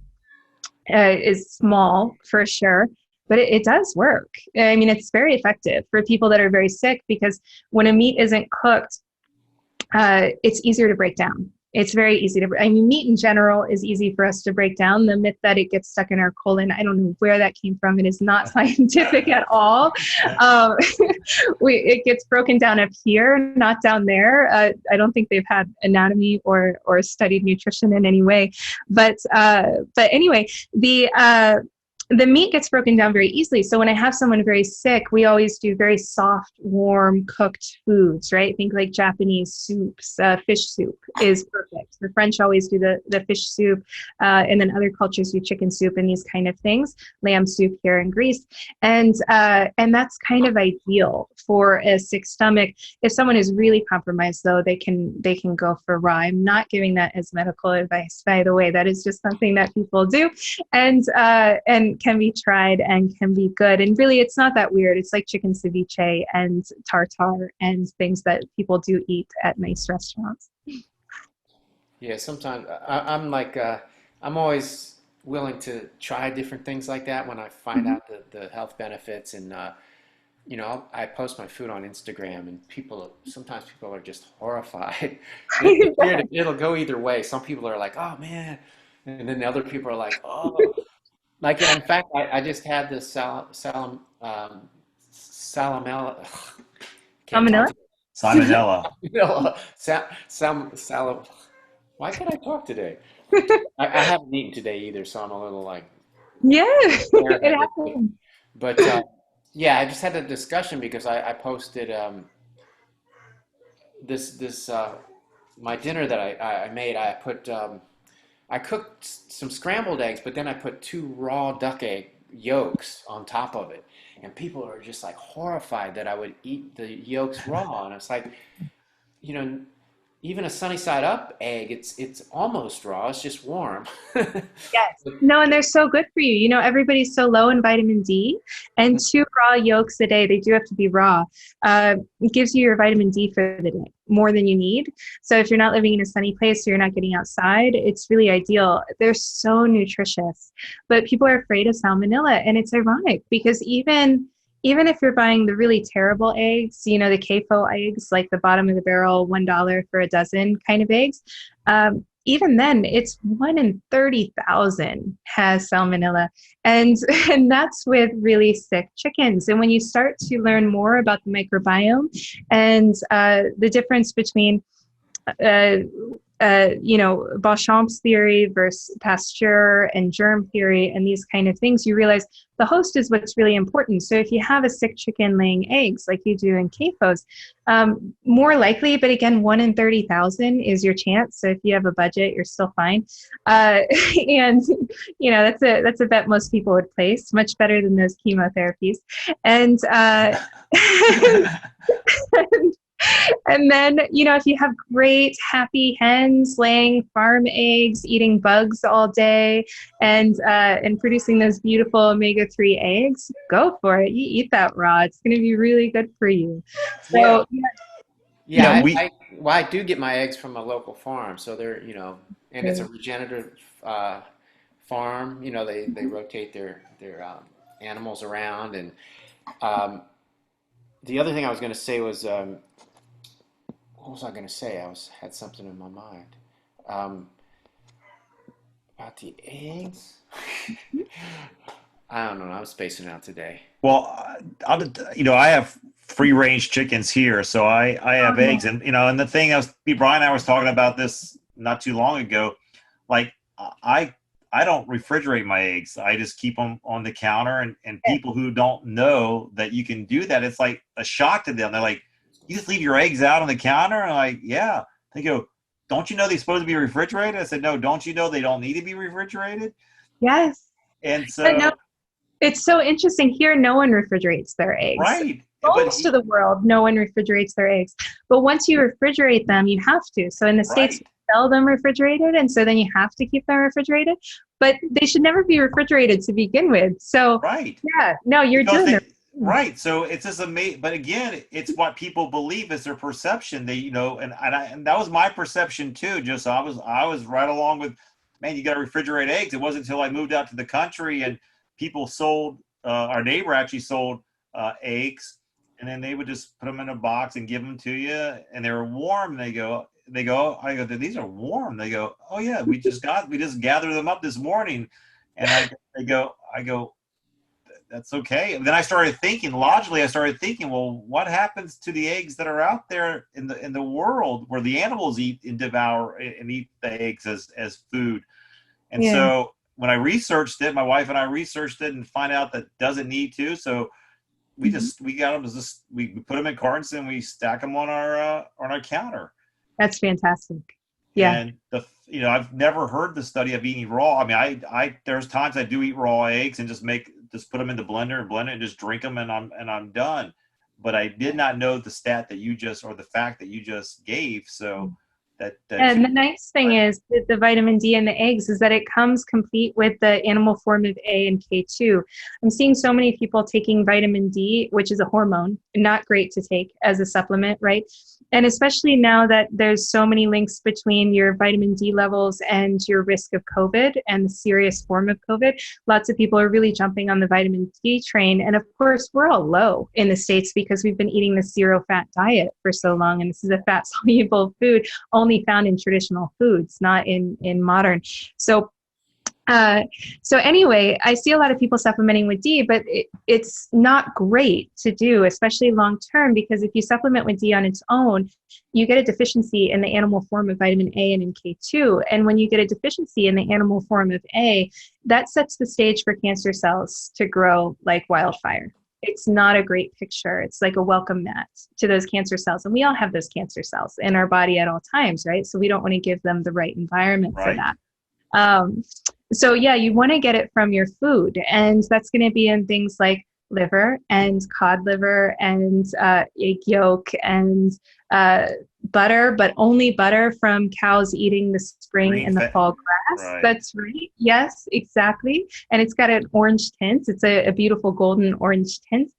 is small for sure, but it does work. I mean, it's very effective for people that are very sick, because when a meat isn't cooked, it's easier to break down. It's very easy to, meat in general is easy for us to break down. The myth that it gets stuck in our colon, I don't know where that came from. It is not scientific at all. It gets broken down up here, not down there. I don't think they've had anatomy or studied nutrition in any way. But anyway, the meat gets broken down very easily. So when I have someone very sick, we always do very soft, warm, cooked foods, right? Think like Japanese soups. Fish soup is perfect. The French always do the fish soup, and then other cultures do chicken soup and these kind of things. Lamb soup here in Greece, and that's kind of ideal for a sick stomach. If someone is really compromised, though, they can go for raw. I'm not giving that as medical advice, by the way. That is just something that people do, and can be tried and can be good. And really, it's not that weird. It's like chicken ceviche and tartare and things that people do eat at nice restaurants. Yeah, sometimes I'm like, I'm always willing to try different things like that when I find out the health benefits. And, I post my food on Instagram, and sometimes people are just horrified. It'll go either way. Some people are like, oh man. And then the other people are like, oh. Like, in fact, I just had this salmonella. Salmonella? Salmonella. Why can't I talk today? I haven't eaten today either, so I'm a little like. Yeah, it happens. But yeah, I just had a discussion because I posted this my dinner that I made. I cooked some scrambled eggs, but then I put 2 raw duck egg yolks on top of it. And people are just like horrified that I would eat the yolks raw. And it's like, even a sunny side up egg, it's almost raw. It's just warm. Yes. No, and they're so good for you. Everybody's so low in vitamin D, and 2 raw yolks a day, they do have to be raw, it gives you your vitamin D for the day, more than you need. So if you're not living in a sunny place or you're not getting outside, it's really ideal. They're so nutritious, but people are afraid of salmonella. And it's ironic because even if you're buying the really terrible eggs, the CAFO eggs, like the bottom of the barrel, $1 for a dozen kind of eggs, even then, it's 1 in 30,000 has salmonella. And that's with really sick chickens. And when you start to learn more about the microbiome and the difference between Beauchamp's theory versus Pasteur and germ theory and these kind of things, you realize the host is what's really important. So if you have a sick chicken laying eggs like you do in CAFOs, more likely, but again, 1 in 30,000 is your chance. So if you have a budget, you're still fine. And that's a bet most people would place, much better than those chemotherapies. And and then, if you have great, happy hens laying farm eggs, eating bugs all day, and producing those beautiful omega-3 eggs, go for it. You eat that raw. It's going to be really good for you. So, I do get my eggs from a local farm. So they're, and it's a regenerative farm. They rotate their animals around. And the other thing I was going to say was, what was I going to say? I had something in my mind about the eggs. I don't know. I'm spacing out today. Well, I have free range chickens here, so I have eggs, and and the thing Brian and I was talking about this not too long ago. Like I don't refrigerate my eggs. I just keep them on the counter, and people who don't know that you can do that, it's like a shock to them. They're like, you just leave your eggs out on the counter? And I'm like, yeah. They go, don't you know they're supposed to be refrigerated? I said, no, don't you know they don't need to be refrigerated? Yes. And so no, it's so interesting. Here, no one refrigerates their eggs. Right. Most of the world, no one refrigerates their eggs. But once you refrigerate them, you have to. So in the States, we sell them refrigerated, and so then you have to keep them refrigerated. But they should never be refrigerated to begin with. So you're doing it. Right. So it's just amazing. But again, it's what people believe is their perception. They, and that was my perception too. Just I was right along with, man, you got to refrigerate eggs. It wasn't until I moved out to the country and people sold, our neighbor actually sold eggs, and then they would just put them in a box and give them to you, and they were warm. I go, these are warm. They go, oh yeah, we just gathered them up this morning. And I go, that's okay. And then I started thinking logically. Well, what happens to the eggs that are out there in the world where the animals eat and devour and eat the eggs as food? And so when I researched it, my wife and I researched it and find out that doesn't need to. So we got them we put them in cartons and we stack them on our counter. That's fantastic. Yeah. And I've never heard the study of eating raw. I mean, there's times I do eat raw eggs and just put them in the blender and blend it and just drink them and I'm done. But I did not know the fact that you just gave. So and the nice thing is with the vitamin D in the eggs is that it comes complete with the animal form of A and K2. I'm seeing so many people taking vitamin D, which is a hormone, not great to take as a supplement, right? And especially now that there's so many links between your vitamin D levels and your risk of COVID and the serious form of COVID, lots of people are really jumping on the vitamin D train. And of course, we're all low in the States because we've been eating the zero fat diet for so long. And this is a fat soluble food only found in traditional foods, not in modern. So anyway, I see a lot of people supplementing with D, but it's not great to do, especially long term, because if you supplement with D on its own, you get a deficiency in the animal form of vitamin A and in K2. And when you get a deficiency in the animal form of A, that sets the stage for cancer cells to grow like wildfire. It's not a great picture. It's like a welcome mat to those cancer cells. And we all have those cancer cells in our body at all times, right? So we don't want to give them the right environment for that. So you want to get it from your food, and that's going to be in things like liver and cod liver and egg yolk and butter, but only butter from cows eating the spring and the fall grass. Right. That's right. Yes, exactly. And it's got an orange tint. It's a beautiful golden orange tint.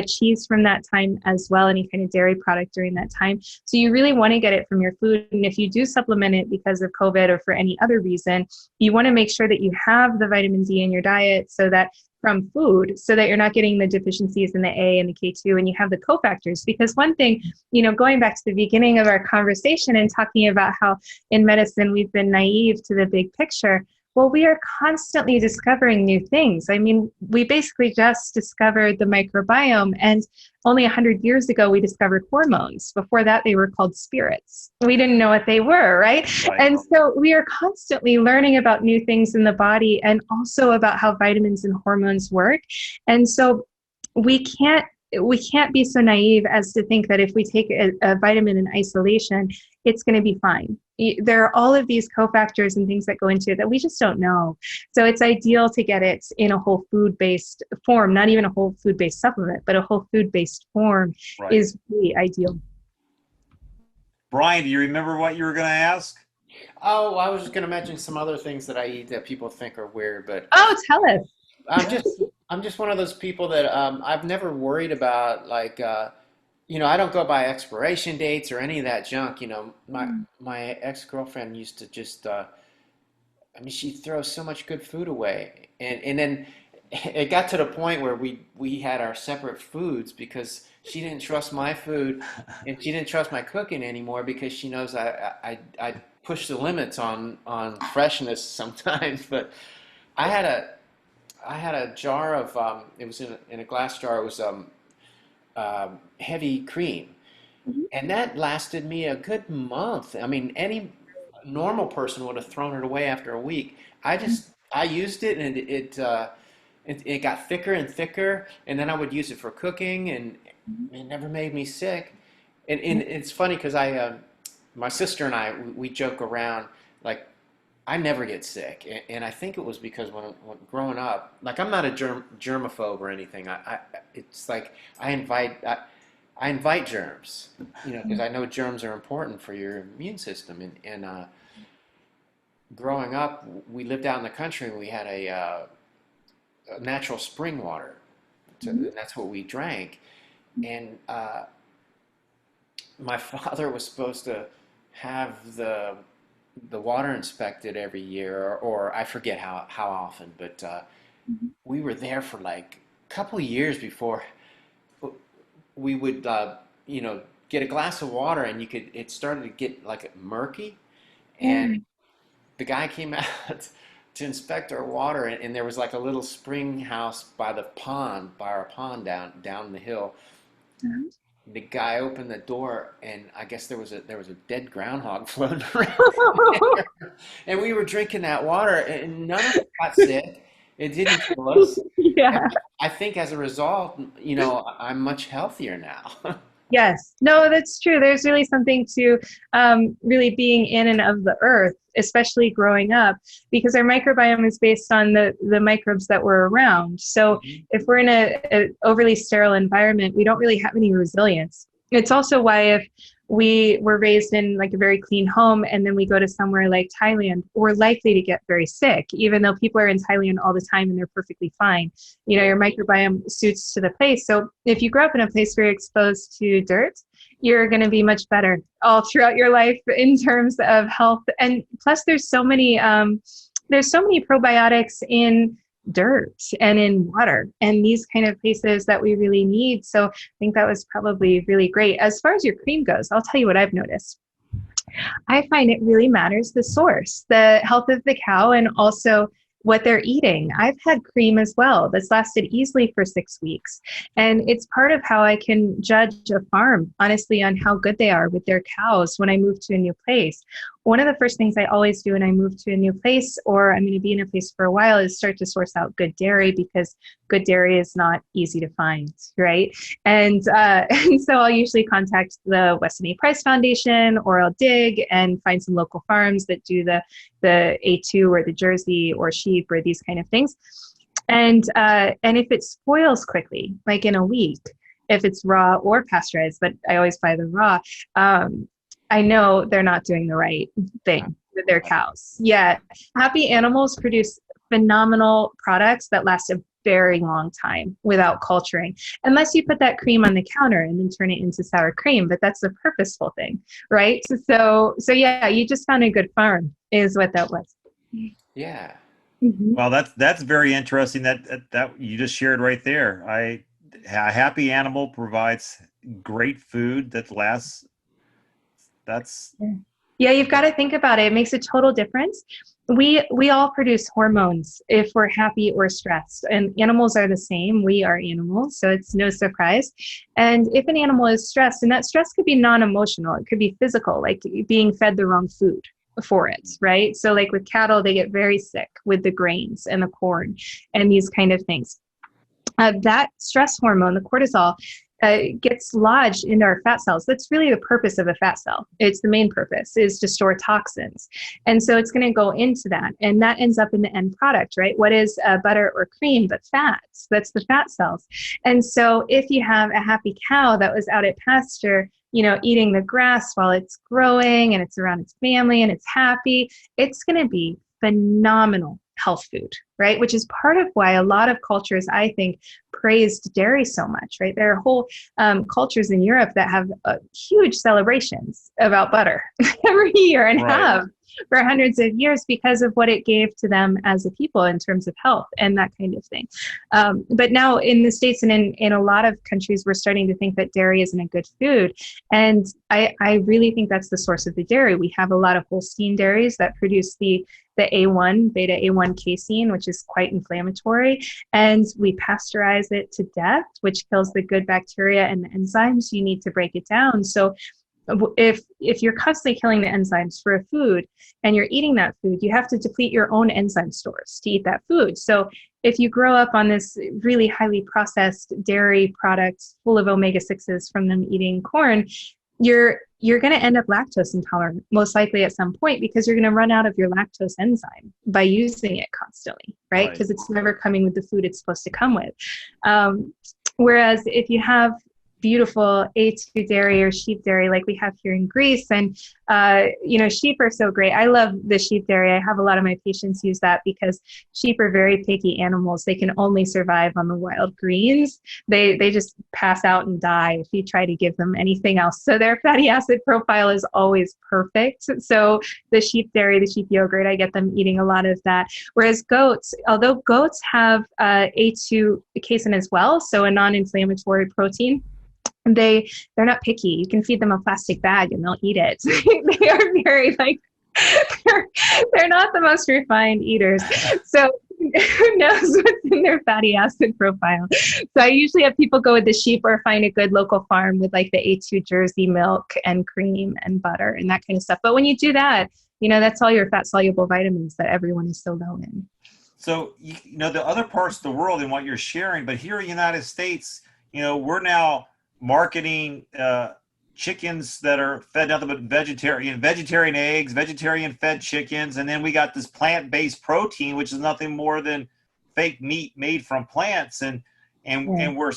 Cheese from that time as well, any kind of dairy product during that time. So you really want to get it from your food. And if you do supplement it because of COVID or for any other reason, you want to make sure that you have the vitamin D in your diet from food, so that you're not getting the deficiencies in the A and the K2, and you have the cofactors. Because one thing, going back to the beginning of our conversation and talking about how in medicine we've been naive to the big picture, Well, we are constantly discovering new things. I mean, we basically just discovered the microbiome, and only 100 years ago, we discovered hormones. Before that, they were called spirits. We didn't know what they were, right? Right. And so we are constantly learning about new things in the body, and also about how vitamins and hormones work. And so we can't be so naive as to think that if we take a vitamin in isolation, it's going to be fine. There are all of these cofactors and things that go into it that we just don't know. So it's ideal to get it in a whole food-based form, not even a whole food-based supplement, but a whole food-based form is really ideal. Brian, do you remember what you were going to ask? Oh, I was just going to mention some other things that I eat that people think are weird, but Oh, tell us. I'm just one of those people that I've never worried about, like I don't go by expiration dates or any of that junk. My ex-girlfriend used to just she throws so much good food away, and then it got to the point where we had our separate foods because she didn't trust my food and she didn't trust my cooking anymore because she knows I push the limits on freshness sometimes. But I had a jar of it was in a glass jar. It was heavy cream, and that lasted me a good month. I mean, any normal person would have thrown it away after a week. I used it, and it got thicker and thicker, and then I would use it for cooking, and it never made me sick. And it's funny because my sister and I, we joke around like, I never get sick, and I think it was because when growing up, like I'm not a germaphobe or anything. It's like I invite germs, because I know germs are important for your immune system. And growing up, we lived out in the country, and we had a natural spring water, and that's what we drank. And my father was supposed to have the water inspected every year, or I forget how often, but we were there for like a couple of years before we would get a glass of water, and it started to get like murky, and the guy came out to inspect our water, and there was like a little spring house by our pond down the hill. The guy opened the door, and I guess there was a dead groundhog floating around there. And we were drinking that water, and none of us got sick. It didn't kill us. Yeah. And I think as a result, I'm much healthier now. Yes. No, that's true. There's really something to really being in and of the earth, especially growing up, because our microbiome is based on the microbes that were around. So if we're in a overly sterile environment, we don't really have any resilience. It's also why if we were raised in like a very clean home and then we go to somewhere like Thailand, we're likely to get very sick, even though people are in Thailand all the time and they're perfectly fine. Your microbiome suits to the place. So if you grow up in a place where you're exposed to dirt, you're going to be much better all throughout your life in terms of health. And plus there's so many probiotics in dirt and in water and these kind of places that we really need. So I think that was probably really great. As far as your cream goes, I'll tell you what I've noticed. I find it really matters the source, the health of the cow, and also what they're eating. I've had cream as well that's lasted easily for 6 weeks. And it's part of how I can judge a farm, honestly, on how good they are with their cows when I move to a new place. One of the first things I always do when I move to a new place, or I'm going to be in a place for a while, is start to source out good dairy, because good dairy is not easy to find, right? And so I'll usually contact the Weston A. Price Foundation, or I'll dig and find some local farms that do the A2 or the Jersey or sheep or these kind of things. And if it spoils quickly, like in a week, if it's raw or pasteurized, but I always buy the raw, I know they're not doing the right thing with their cows. Yeah. Happy animals produce phenomenal products that last a very long time without culturing, unless you put that cream on the counter and then turn it into sour cream, but that's the purposeful thing, right? So yeah, you just found a good farm is what that was. Yeah. Well, that's very interesting that you just shared right there. A happy animal provides great food that lasts. That's Yeah, you've got to think about it. It makes a total difference. We all produce hormones if we're happy or stressed, and animals are the same. We are animals, so it's no surprise. And if an animal is stressed, and that stress could be non-emotional, it could be physical, like being fed the wrong food for it, right? So like with cattle, they get very sick with the grains and the corn and these kind of things. That stress hormone, the cortisol, gets lodged into our fat cells. That's really the purpose of a fat cell. It's the main purpose, is to store toxins. And so it's going to go into that. And that ends up in the end product, right? What is butter or cream but fats? That's the fat cells. And so if you have a happy cow that was out at pasture, eating the grass while it's growing and it's around its family and it's happy, it's going to be phenomenal health food, right? Which is part of why a lot of cultures, I think, praised dairy so much, right? There are whole cultures in Europe that have huge celebrations about butter every year and have for hundreds of years because of what it gave to them as a people in terms of health and that kind of thing. But now in the States and in a lot of countries, we're starting to think that dairy isn't a good food. And I really think that's the source of the dairy. We have a lot of Holstein dairies that produce the A1, beta A1 casein, which is quite inflammatory. And we pasteurize it to death, which kills the good bacteria and the enzymes you need to break it down. So if you're constantly killing the enzymes for a food and you're eating that food, you have to deplete your own enzyme stores to eat that food. So if you grow up on this really highly processed dairy products full of omega-6s from them eating corn, you're going to end up lactose intolerant, most likely at some point, because you're going to run out of your lactose enzyme by using it constantly, right? Because it's never coming with the food it's supposed to come with. Whereas if you have beautiful A2 dairy or sheep dairy like we have here in Greece, and sheep are so great. I love the sheep dairy. I have a lot of my patients use that because sheep are very picky animals. They can only survive on the wild greens. They just pass out and die if you try to give them anything else. So their fatty acid profile is always perfect. So the sheep dairy, the sheep yogurt, I get them eating a lot of that. Whereas goats, although goats have A2 casein as well, so a non-inflammatory protein, they're not picky. You can feed them a plastic bag and they'll eat it. They are very they're not the most refined eaters. So who knows what's in their fatty acid profile. So I usually have people go with the sheep or find a good local farm with like the A2 Jersey milk and cream and butter and that kind of stuff. But when you do that, that's all your fat soluble vitamins that everyone is so low in. So, the other parts of the world and what you're sharing, but here in the United States, we're now marketing chickens that are fed nothing but vegetarian eggs, vegetarian fed chickens, and then we got this plant-based protein, which is nothing more than fake meat made from plants, and we're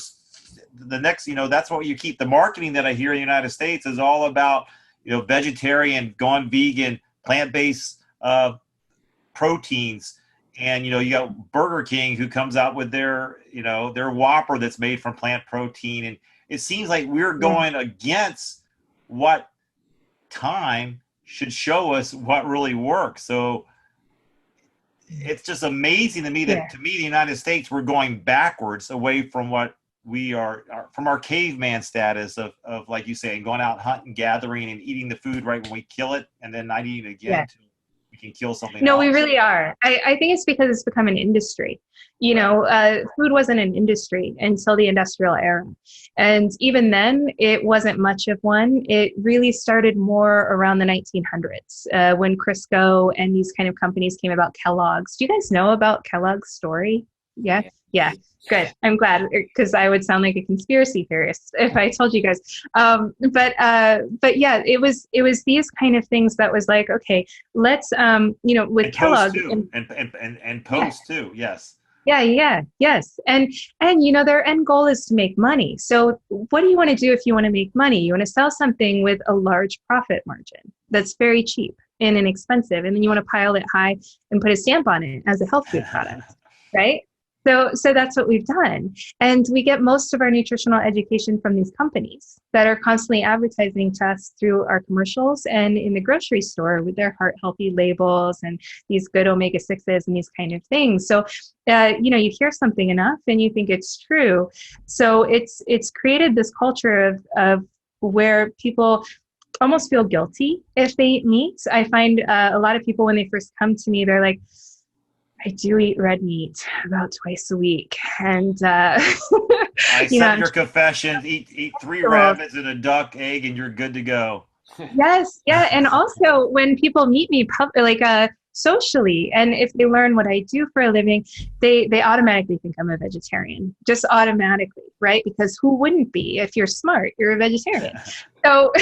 the next, that's what you keep. The marketing that I hear in the United States is all about vegetarian, gone vegan, plant-based proteins. And, you got Burger King who comes out with their Whopper that's made from plant protein. And it seems like we're going against what time should show us what really works. So it's just amazing to me that the United States, we're going backwards away from what we are from our caveman status of like you say, going out hunting, gathering, and eating the food right when we kill it and then not eating it again. We can kill something else. We really are. I think it's because it's become an industry. Food wasn't an industry until the industrial era. And even then, it wasn't much of one. It really started more around the 1900s when Crisco and these kind of companies came about. Kellogg's. Do you guys know about Kellogg's story? Yeah. Good. I'm glad, because I would sound like a conspiracy theorist if I told you guys. But yeah, it was these kind of things that was like, okay, let's with Kellogg and Post too. Yes. Yes. And their end goal is to make money. So what do you want to do if you want to make money? You want to sell something with a large profit margin that's very cheap and inexpensive, and then you want to pile it high and put a stamp on it as a health food product, right? So that's what we've done. And we get most of our nutritional education from these companies that are constantly advertising to us through our commercials and in the grocery store with their heart healthy labels and these good omega-6s and these kind of things. So, you hear something enough and you think it's true. So it's created this culture of where people almost feel guilty if they eat meat. I find a lot of people, when they first come to me, they're like, I do eat red meat about twice a week. And, I you know, accept your confession. Eat 3 rabbits and a duck egg and you're good to go. yes. Yeah. And also when people meet me socially, and if they learn what I do for a living, they automatically think I'm a vegetarian, just automatically, right? Because who wouldn't be? If you're smart, you're a vegetarian. So,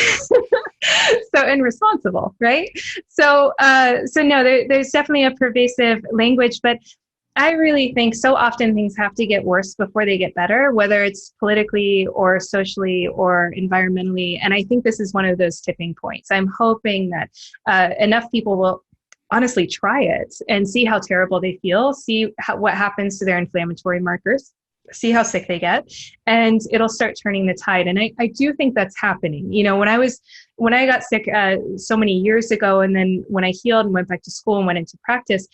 and responsible, right? So no, there's definitely a pervasive language, but I really think so often things have to get worse before they get better, whether it's politically or socially or environmentally. And I think this is one of those tipping points. I'm hoping that enough people will honestly try it and see how terrible they feel, see what happens to their inflammatory markers, see how sick they get, and it'll start turning the tide. And I do think that's happening. You know, when I got sick so many years ago, and then when I healed and went back to school and went into practice,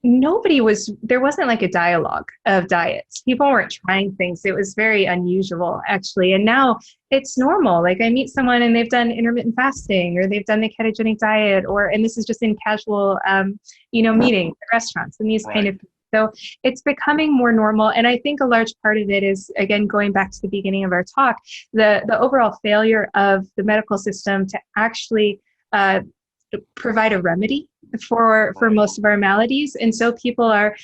there wasn't like a dialogue of diets. People weren't trying things. It was very unusual, actually. And now it's normal. Like I meet someone and they've done intermittent fasting, or they've done the ketogenic diet, and this is just in casual, meetings at restaurants and these kind of things. So it's becoming more normal. And I think a large part of it is, again, going back to the beginning of our talk, the overall failure of the medical system to actually provide a remedy for most of our maladies. And so people are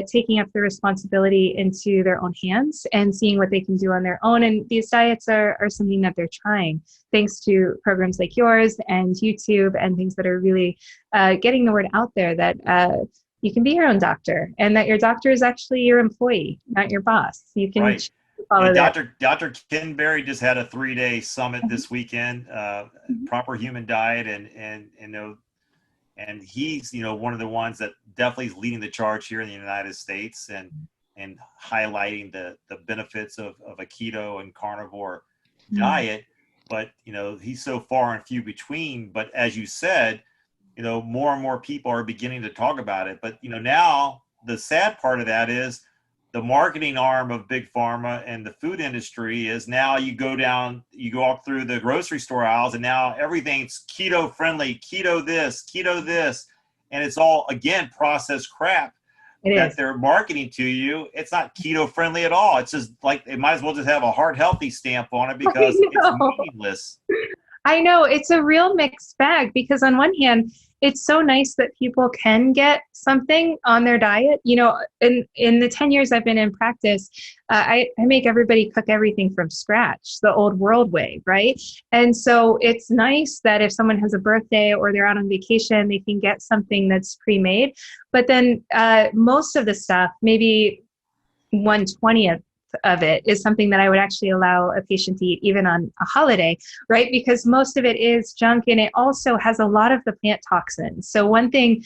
taking up the responsibility into their own hands and seeing what they can do on their own. And these diets are something that they're trying, thanks to programs like yours and YouTube and things that are really getting the word out there that you can be your own doctor, and that your doctor is actually your employee, not your boss. You can follow that. Dr. Ken Berry just had a 3-day summit this weekend, proper human diet, and he's one of the ones that definitely is leading the charge here in the United States and highlighting the benefits of a keto and carnivore diet. But he's so far and few between. But as you said, more and more people are beginning to talk about it. But now the sad part of that is the marketing arm of big pharma and the food industry is now you go walk through the grocery store aisles, and now everything's keto friendly, keto this, and it's all, again, processed crap they're marketing to you. It's not keto friendly at all. It's just like they might as well just have a heart healthy stamp on it because it's meaningless. I know, it's a real mixed bag, because on one hand, it's so nice that people can get something on their diet. In the 10 years I've been in practice, I make everybody cook everything from scratch, the old world way, right? And so it's nice that if someone has a birthday or they're out on vacation, they can get something that's pre-made. But then most of the stuff, maybe 1/20th of it, is something that I would actually allow a patient to eat even on a holiday, right? Because most of it is junk, and it also has a lot of the plant toxins. So one thing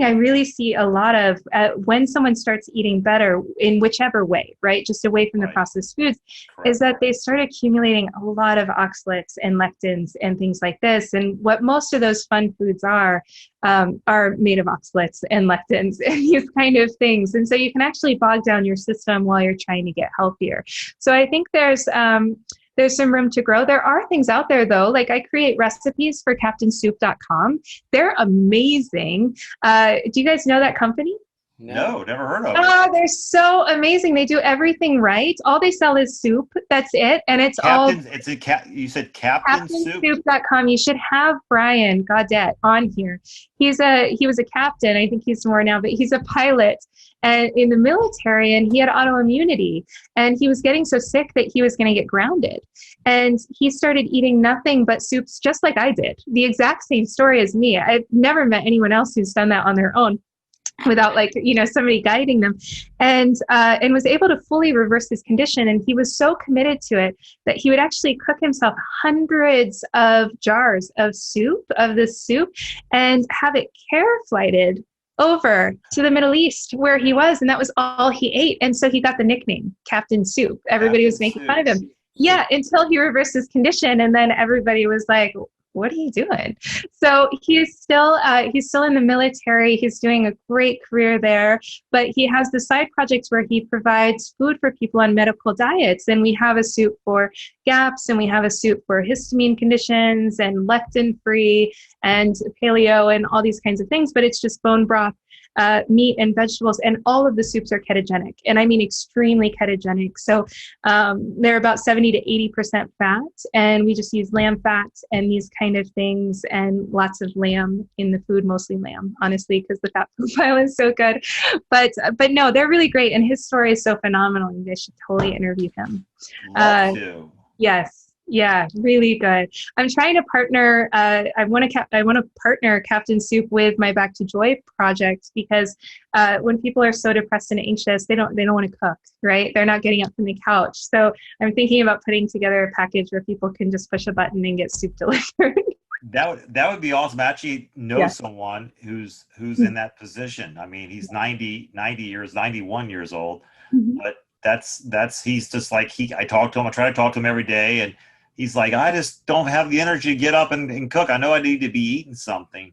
I really see a lot of when someone starts eating better in whichever way, right, just away from the processed foods, is that they start accumulating a lot of oxalates and lectins and things like this. And what most of those fun foods are made of oxalates and lectins and these kind of things. And so you can actually bog down your system while you're trying to get healthier. So I think there's some room to grow. There are things out there, though. Like I create recipes for CaptainSoup.com. They're amazing. Do you guys know that company? No, never heard of it. Oh, they're so amazing. They do everything right. All they sell is soup. That's it. And it's you said Captain Soup? CaptainSoup.com. You should have Brian Gaudet on here. He was a captain. I think he's more now, but he's a pilot and in the military, and he had autoimmunity, and he was getting so sick that he was going to get grounded. And he started eating nothing but soups, just like I did. The exact same story as me. I've never met anyone else who's done that on their own without somebody guiding them, and was able to fully reverse his condition. And he was so committed to it that he would actually cook himself hundreds of jars of this soup and have it care flighted over to the Middle East where he was. And that was all he ate. And so he got the nickname Captain Soup. Everybody was making fun of him. Yeah, until he reversed his condition. And then everybody was like, what are you doing? So he's still in the military. He's doing a great career there, but he has the side projects where he provides food for people on medical diets. And we have a soup for GAPS, and we have a soup for histamine conditions and lectin free and paleo and all these kinds of things. But it's just bone broth, meat and vegetables, and all of the soups are ketogenic, and I mean extremely ketogenic. So they're about 70 to 80% fat, and we just use lamb fat and these kind of things, and lots of lamb in the food, mostly lamb, honestly, because the fat profile is so good. But no, they're really great, and his story is so phenomenal. You guys should totally interview him. Love to. Yes. Yeah, really good. I'm trying to partner. I want to partner Captain Soup with my Back to Joy project, because when people are so depressed and anxious, they don't want to cook, right? They're not getting up from the couch. So I'm thinking about putting together a package where people can just push a button and get soup delivered. That would be awesome. I actually know someone who's in that position. I mean, he's 91 years old, but he's just like, I try to talk to him every day, and he's like, I just don't have the energy to get up and cook. I know I need to be eating something.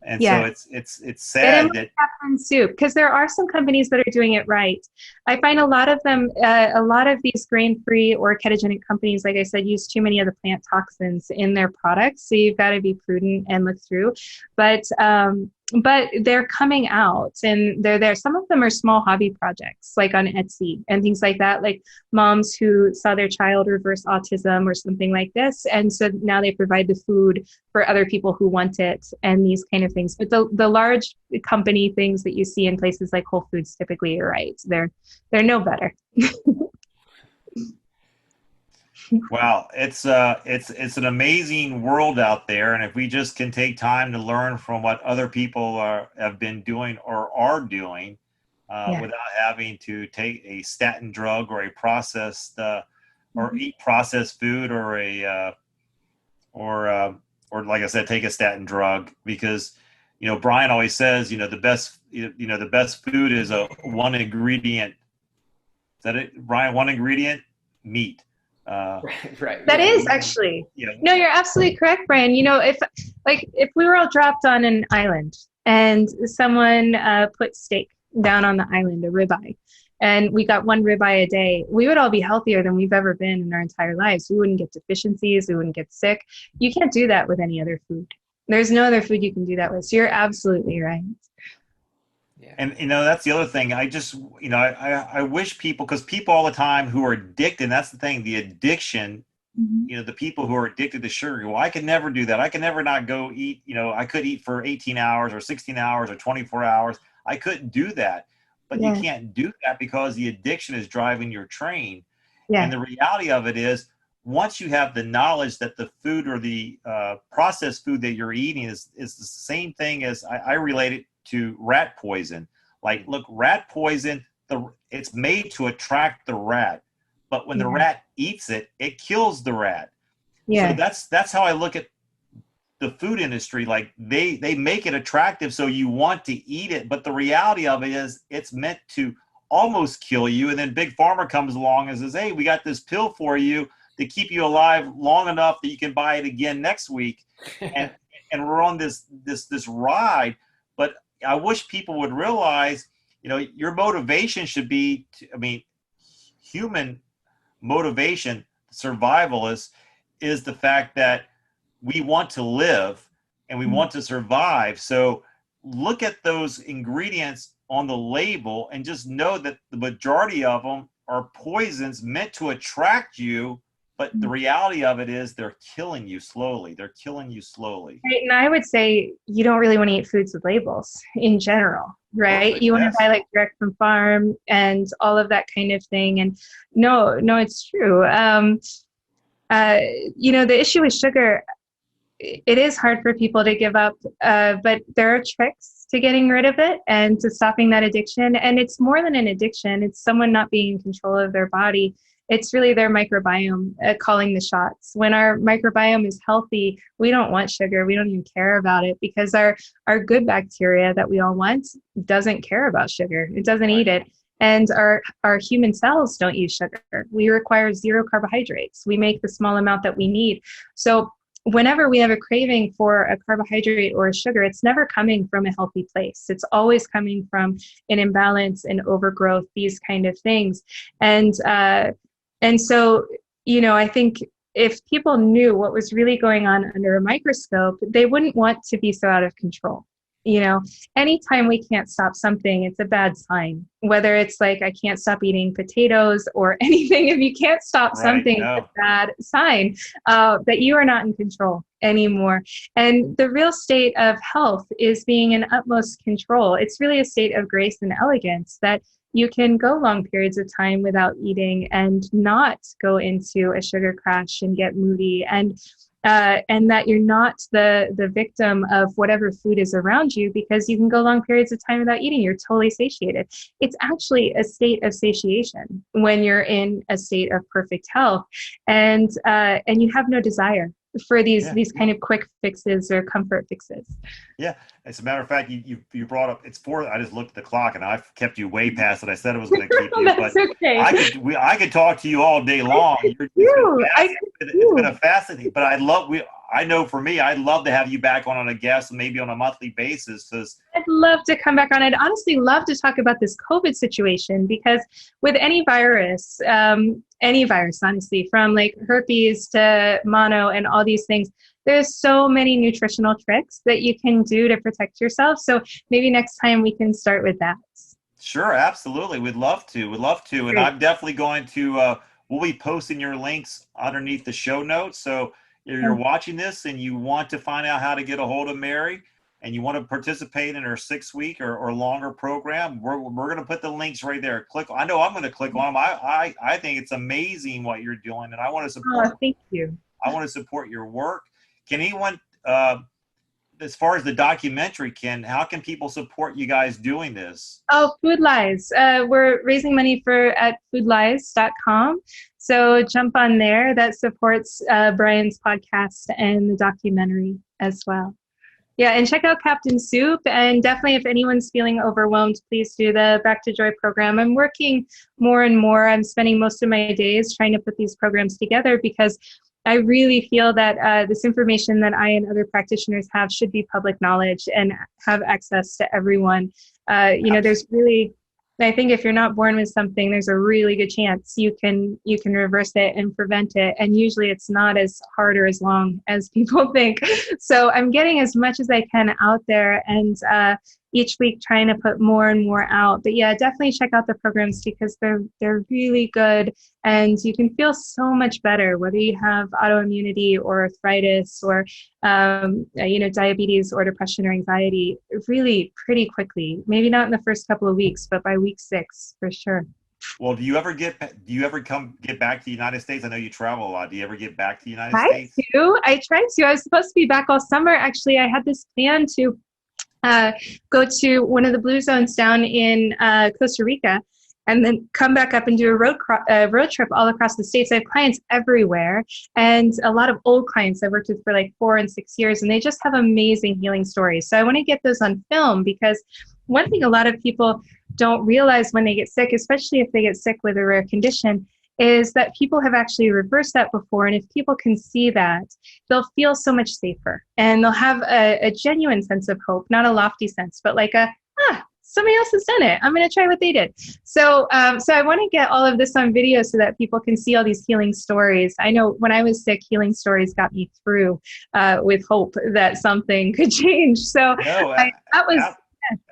And so it's sad that Captain Soup, because there are some companies that are doing it right. I find a lot of them, a lot of these grain-free or ketogenic companies, like I said, use too many of the plant toxins in their products. So you've got to be prudent and look through. But they're coming out, and they're there. Some of them are small hobby projects, like on Etsy and things like that, like moms who saw their child reverse autism or something like this. And so now they provide the food for other people who want it, and these kind of things. But the large company things that you see in places like Whole Foods, typically, you're right, they're no better. Wow, it's an amazing world out there, and if we just can take time to learn from what other people have been doing or are doing, without having to take a statin drug or a processed or eat processed food or like I said, take a statin drug, because Brian always says the best food is a one ingredient. Is that it, Brian? One ingredient, meat. Right. That is actually. No, you're absolutely correct, Brian. If we were all dropped on an island and someone put steak down on the island, a ribeye, and we got one ribeye a day, we would all be healthier than we've ever been in our entire lives. We wouldn't get deficiencies. We wouldn't get sick. You can't do that with any other food. There's no other food you can do that with. So you're absolutely right. And that's the other thing. I just I wish people, because people all the time who are addicted, that's the thing, the addiction, the people who are addicted to sugar. Well, I could never do that. I could never not go eat. I could eat for 18 hours or 16 hours or 24 hours. I couldn't do that. But you can't do that because the addiction is driving your train. And the reality of it is, once you have the knowledge that the food or the processed food that you're eating is the same thing as, I relate it to rat poison. Like, look, rat poison, it's made to attract the rat, but when the rat eats it, it kills the rat. So that's how I look at the food industry. Like, they make it attractive so you want to eat it, but the reality of it is it's meant to almost kill you. And then Big Pharma comes along and says, hey, we got this pill for you to keep you alive long enough that you can buy it again next week. And we're on this ride. But I wish people would realize, your motivation should be, human motivation, survivalist, is the fact that we want to live and we want to survive. So look at those ingredients on the label and just know that the majority of them are poisons meant to attract you. But the reality of it is they're killing you slowly. Right. And I would say you don't really want to eat foods with labels in general, right? You want to buy like direct from farm and all of that kind of thing. And no, it's true. The issue with sugar, it is hard for people to give up, but there are tricks to getting rid of it and to stopping that addiction. And it's more than an addiction. It's someone not being in control of their body. It's really their microbiome calling the shots. When our microbiome is healthy, we don't want sugar. We don't even care about it, because our good bacteria that we all want doesn't care about sugar. It doesn't eat it. And our human cells don't use sugar. We require 0 carbohydrates. We make the small amount that we need. So whenever we have a craving for a carbohydrate or a sugar, it's never coming from a healthy place. It's always coming from an imbalance and overgrowth, these kind of things. And so, I think if people knew what was really going on under a microscope, they wouldn't want to be so out of control. Anytime we can't stop something, it's a bad sign. Whether it's like I can't stop eating potatoes or anything, if you can't stop something, it's a bad sign that you are not in control anymore. And the real state of health is being in utmost control. It's really a state of grace and elegance that you can go long periods of time without eating and not go into a sugar crash and get moody, and that you're not the victim of whatever food is around you, because you can go long periods of time without eating. You're totally satiated. It's actually a state of satiation when you're in a state of perfect health, and you have no desire for these kind of quick fixes or comfort fixes. Yeah, as a matter of fact, you brought up, it's 4. I just looked at the clock and I've kept you way past what I said I was going to keep you. That's but okay. I could talk to you all day long. It's been a fascinating. But I know for me, I'd love to have you back on a guest, maybe on a monthly basis. I'd love to come back on. I'd honestly love to talk about this COVID situation, because with any virus, honestly, from like herpes to mono and all these things, there's so many nutritional tricks that you can do to protect yourself. So maybe next time we can start with that. Sure, absolutely. We'd love to. Great. And I'm definitely going to, we'll be posting your links underneath the show notes. So if you're watching this and you want to find out how to get a hold of Mary and you want to participate in her 6-week or longer program, we're going to put the links right there. I know I'm going to click on them. I think it's amazing what you're doing, and I want to support. Oh, thank you. I want to support your work. Can anyone, as far as the documentary, how can people support you guys doing this? Oh, Food Lies. We're raising money at foodlies.com. So jump on there. That supports Brian's podcast and the documentary as well. Yeah, and check out Captain Soup. And definitely, if anyone's feeling overwhelmed, please do the Back to Joy program. I'm working more and more. I'm spending most of my days trying to put these programs together, because I really feel that this information that I and other practitioners have should be public knowledge and have access to everyone. There's really, I think if you're not born with something, there's a really good chance you can reverse it and prevent it. And usually it's not as hard or as long as people think. So I'm getting as much as I can out there, and each week trying to put more and more out. But yeah, definitely check out the programs, because they're really good, and you can feel so much better, whether you have autoimmunity or arthritis or diabetes or depression or anxiety, really pretty quickly. Maybe not in the first couple of weeks, but by week 6 for sure. Well, do you ever get back to the United States? I know you travel a lot. Do you ever get back to the United States? I try to. I was supposed to be back all summer. Actually, I had this plan to go to one of the blue zones down in Costa Rica, and then come back up and do a road trip all across the States. I have clients everywhere, and a lot of old clients I've worked with for like 4 and 6 years, and they just have amazing healing stories. So I want to get those on film, because one thing a lot of people don't realize when they get sick, especially if they get sick with a rare condition, is that people have actually reversed that before. And if people can see that, they'll feel so much safer, and they'll have a genuine sense of hope, not a lofty sense, but like somebody else has done it. I'm going to try what they did. So I want to get all of this on video so that people can see all these healing stories. I know when I was sick, healing stories got me through with hope that something could change. So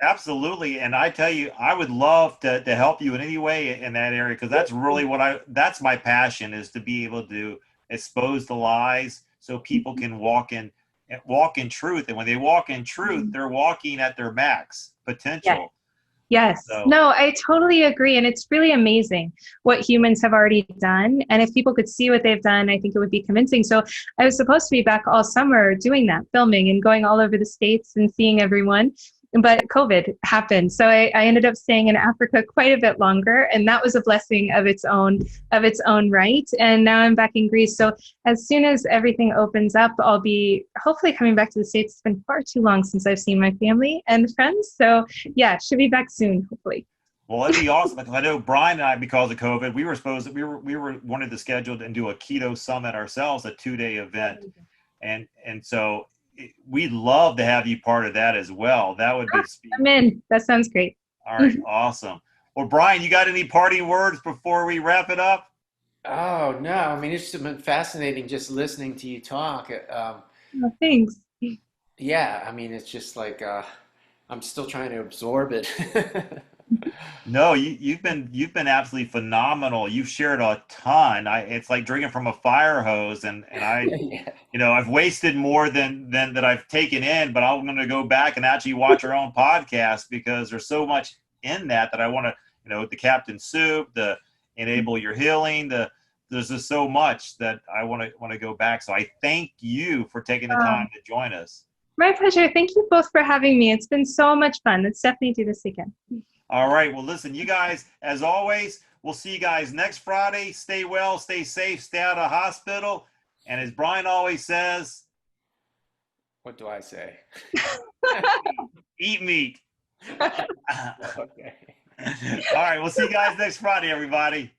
absolutely. And I tell you, I would love to help you in any way in that area, because that's really that's my passion, is to be able to expose the lies so people can walk in truth. And when they walk in truth, they're walking at their max potential. Yes. So. No, I totally agree. And it's really amazing what humans have already done. And if people could see what they've done, I think it would be convincing. So I was supposed to be back all summer doing that, filming and going all over the States and seeing everyone. But COVID happened. So I ended up staying in Africa quite a bit longer. And that was a blessing of its own right. And now I'm back in Greece. So as soon as everything opens up, I'll be hopefully coming back to the States. It's been far too long since I've seen my family and friends. So yeah, should be back soon, hopefully. Well, it'd be awesome, because I know Brian and I, because of COVID, we were wanted to schedule and do a keto summit ourselves, a 2-day event. And so we'd love to have you part of that as well. That would be I'm in. That sounds great. all right. Awesome. Well, Brian, you got any parting words before we wrap it up? Oh, no. I mean, it's been fascinating just listening to you talk. Oh, thanks. Yeah, I mean, it's just like I'm still trying to absorb it. No, you've been absolutely phenomenal. You've shared a ton. It's like drinking from a fire hose, and Yeah. I've wasted more than that I've taken in, but I'm going to go back and actually watch our own podcast because there's so much in that I want to, the Captain Soup, the Enable Your Healing, there's just so much that I want to go back. So I thank you for taking the time to join us. My pleasure. Thank you both for having me. It's been so much fun. Let's definitely do this again. All right. Well, listen, you guys, as always, we'll see you guys next Friday. Stay well, stay safe, stay out of the hospital. And as Brian always says, What do I say? eat meat. Okay. All right. We'll see you guys next Friday, everybody.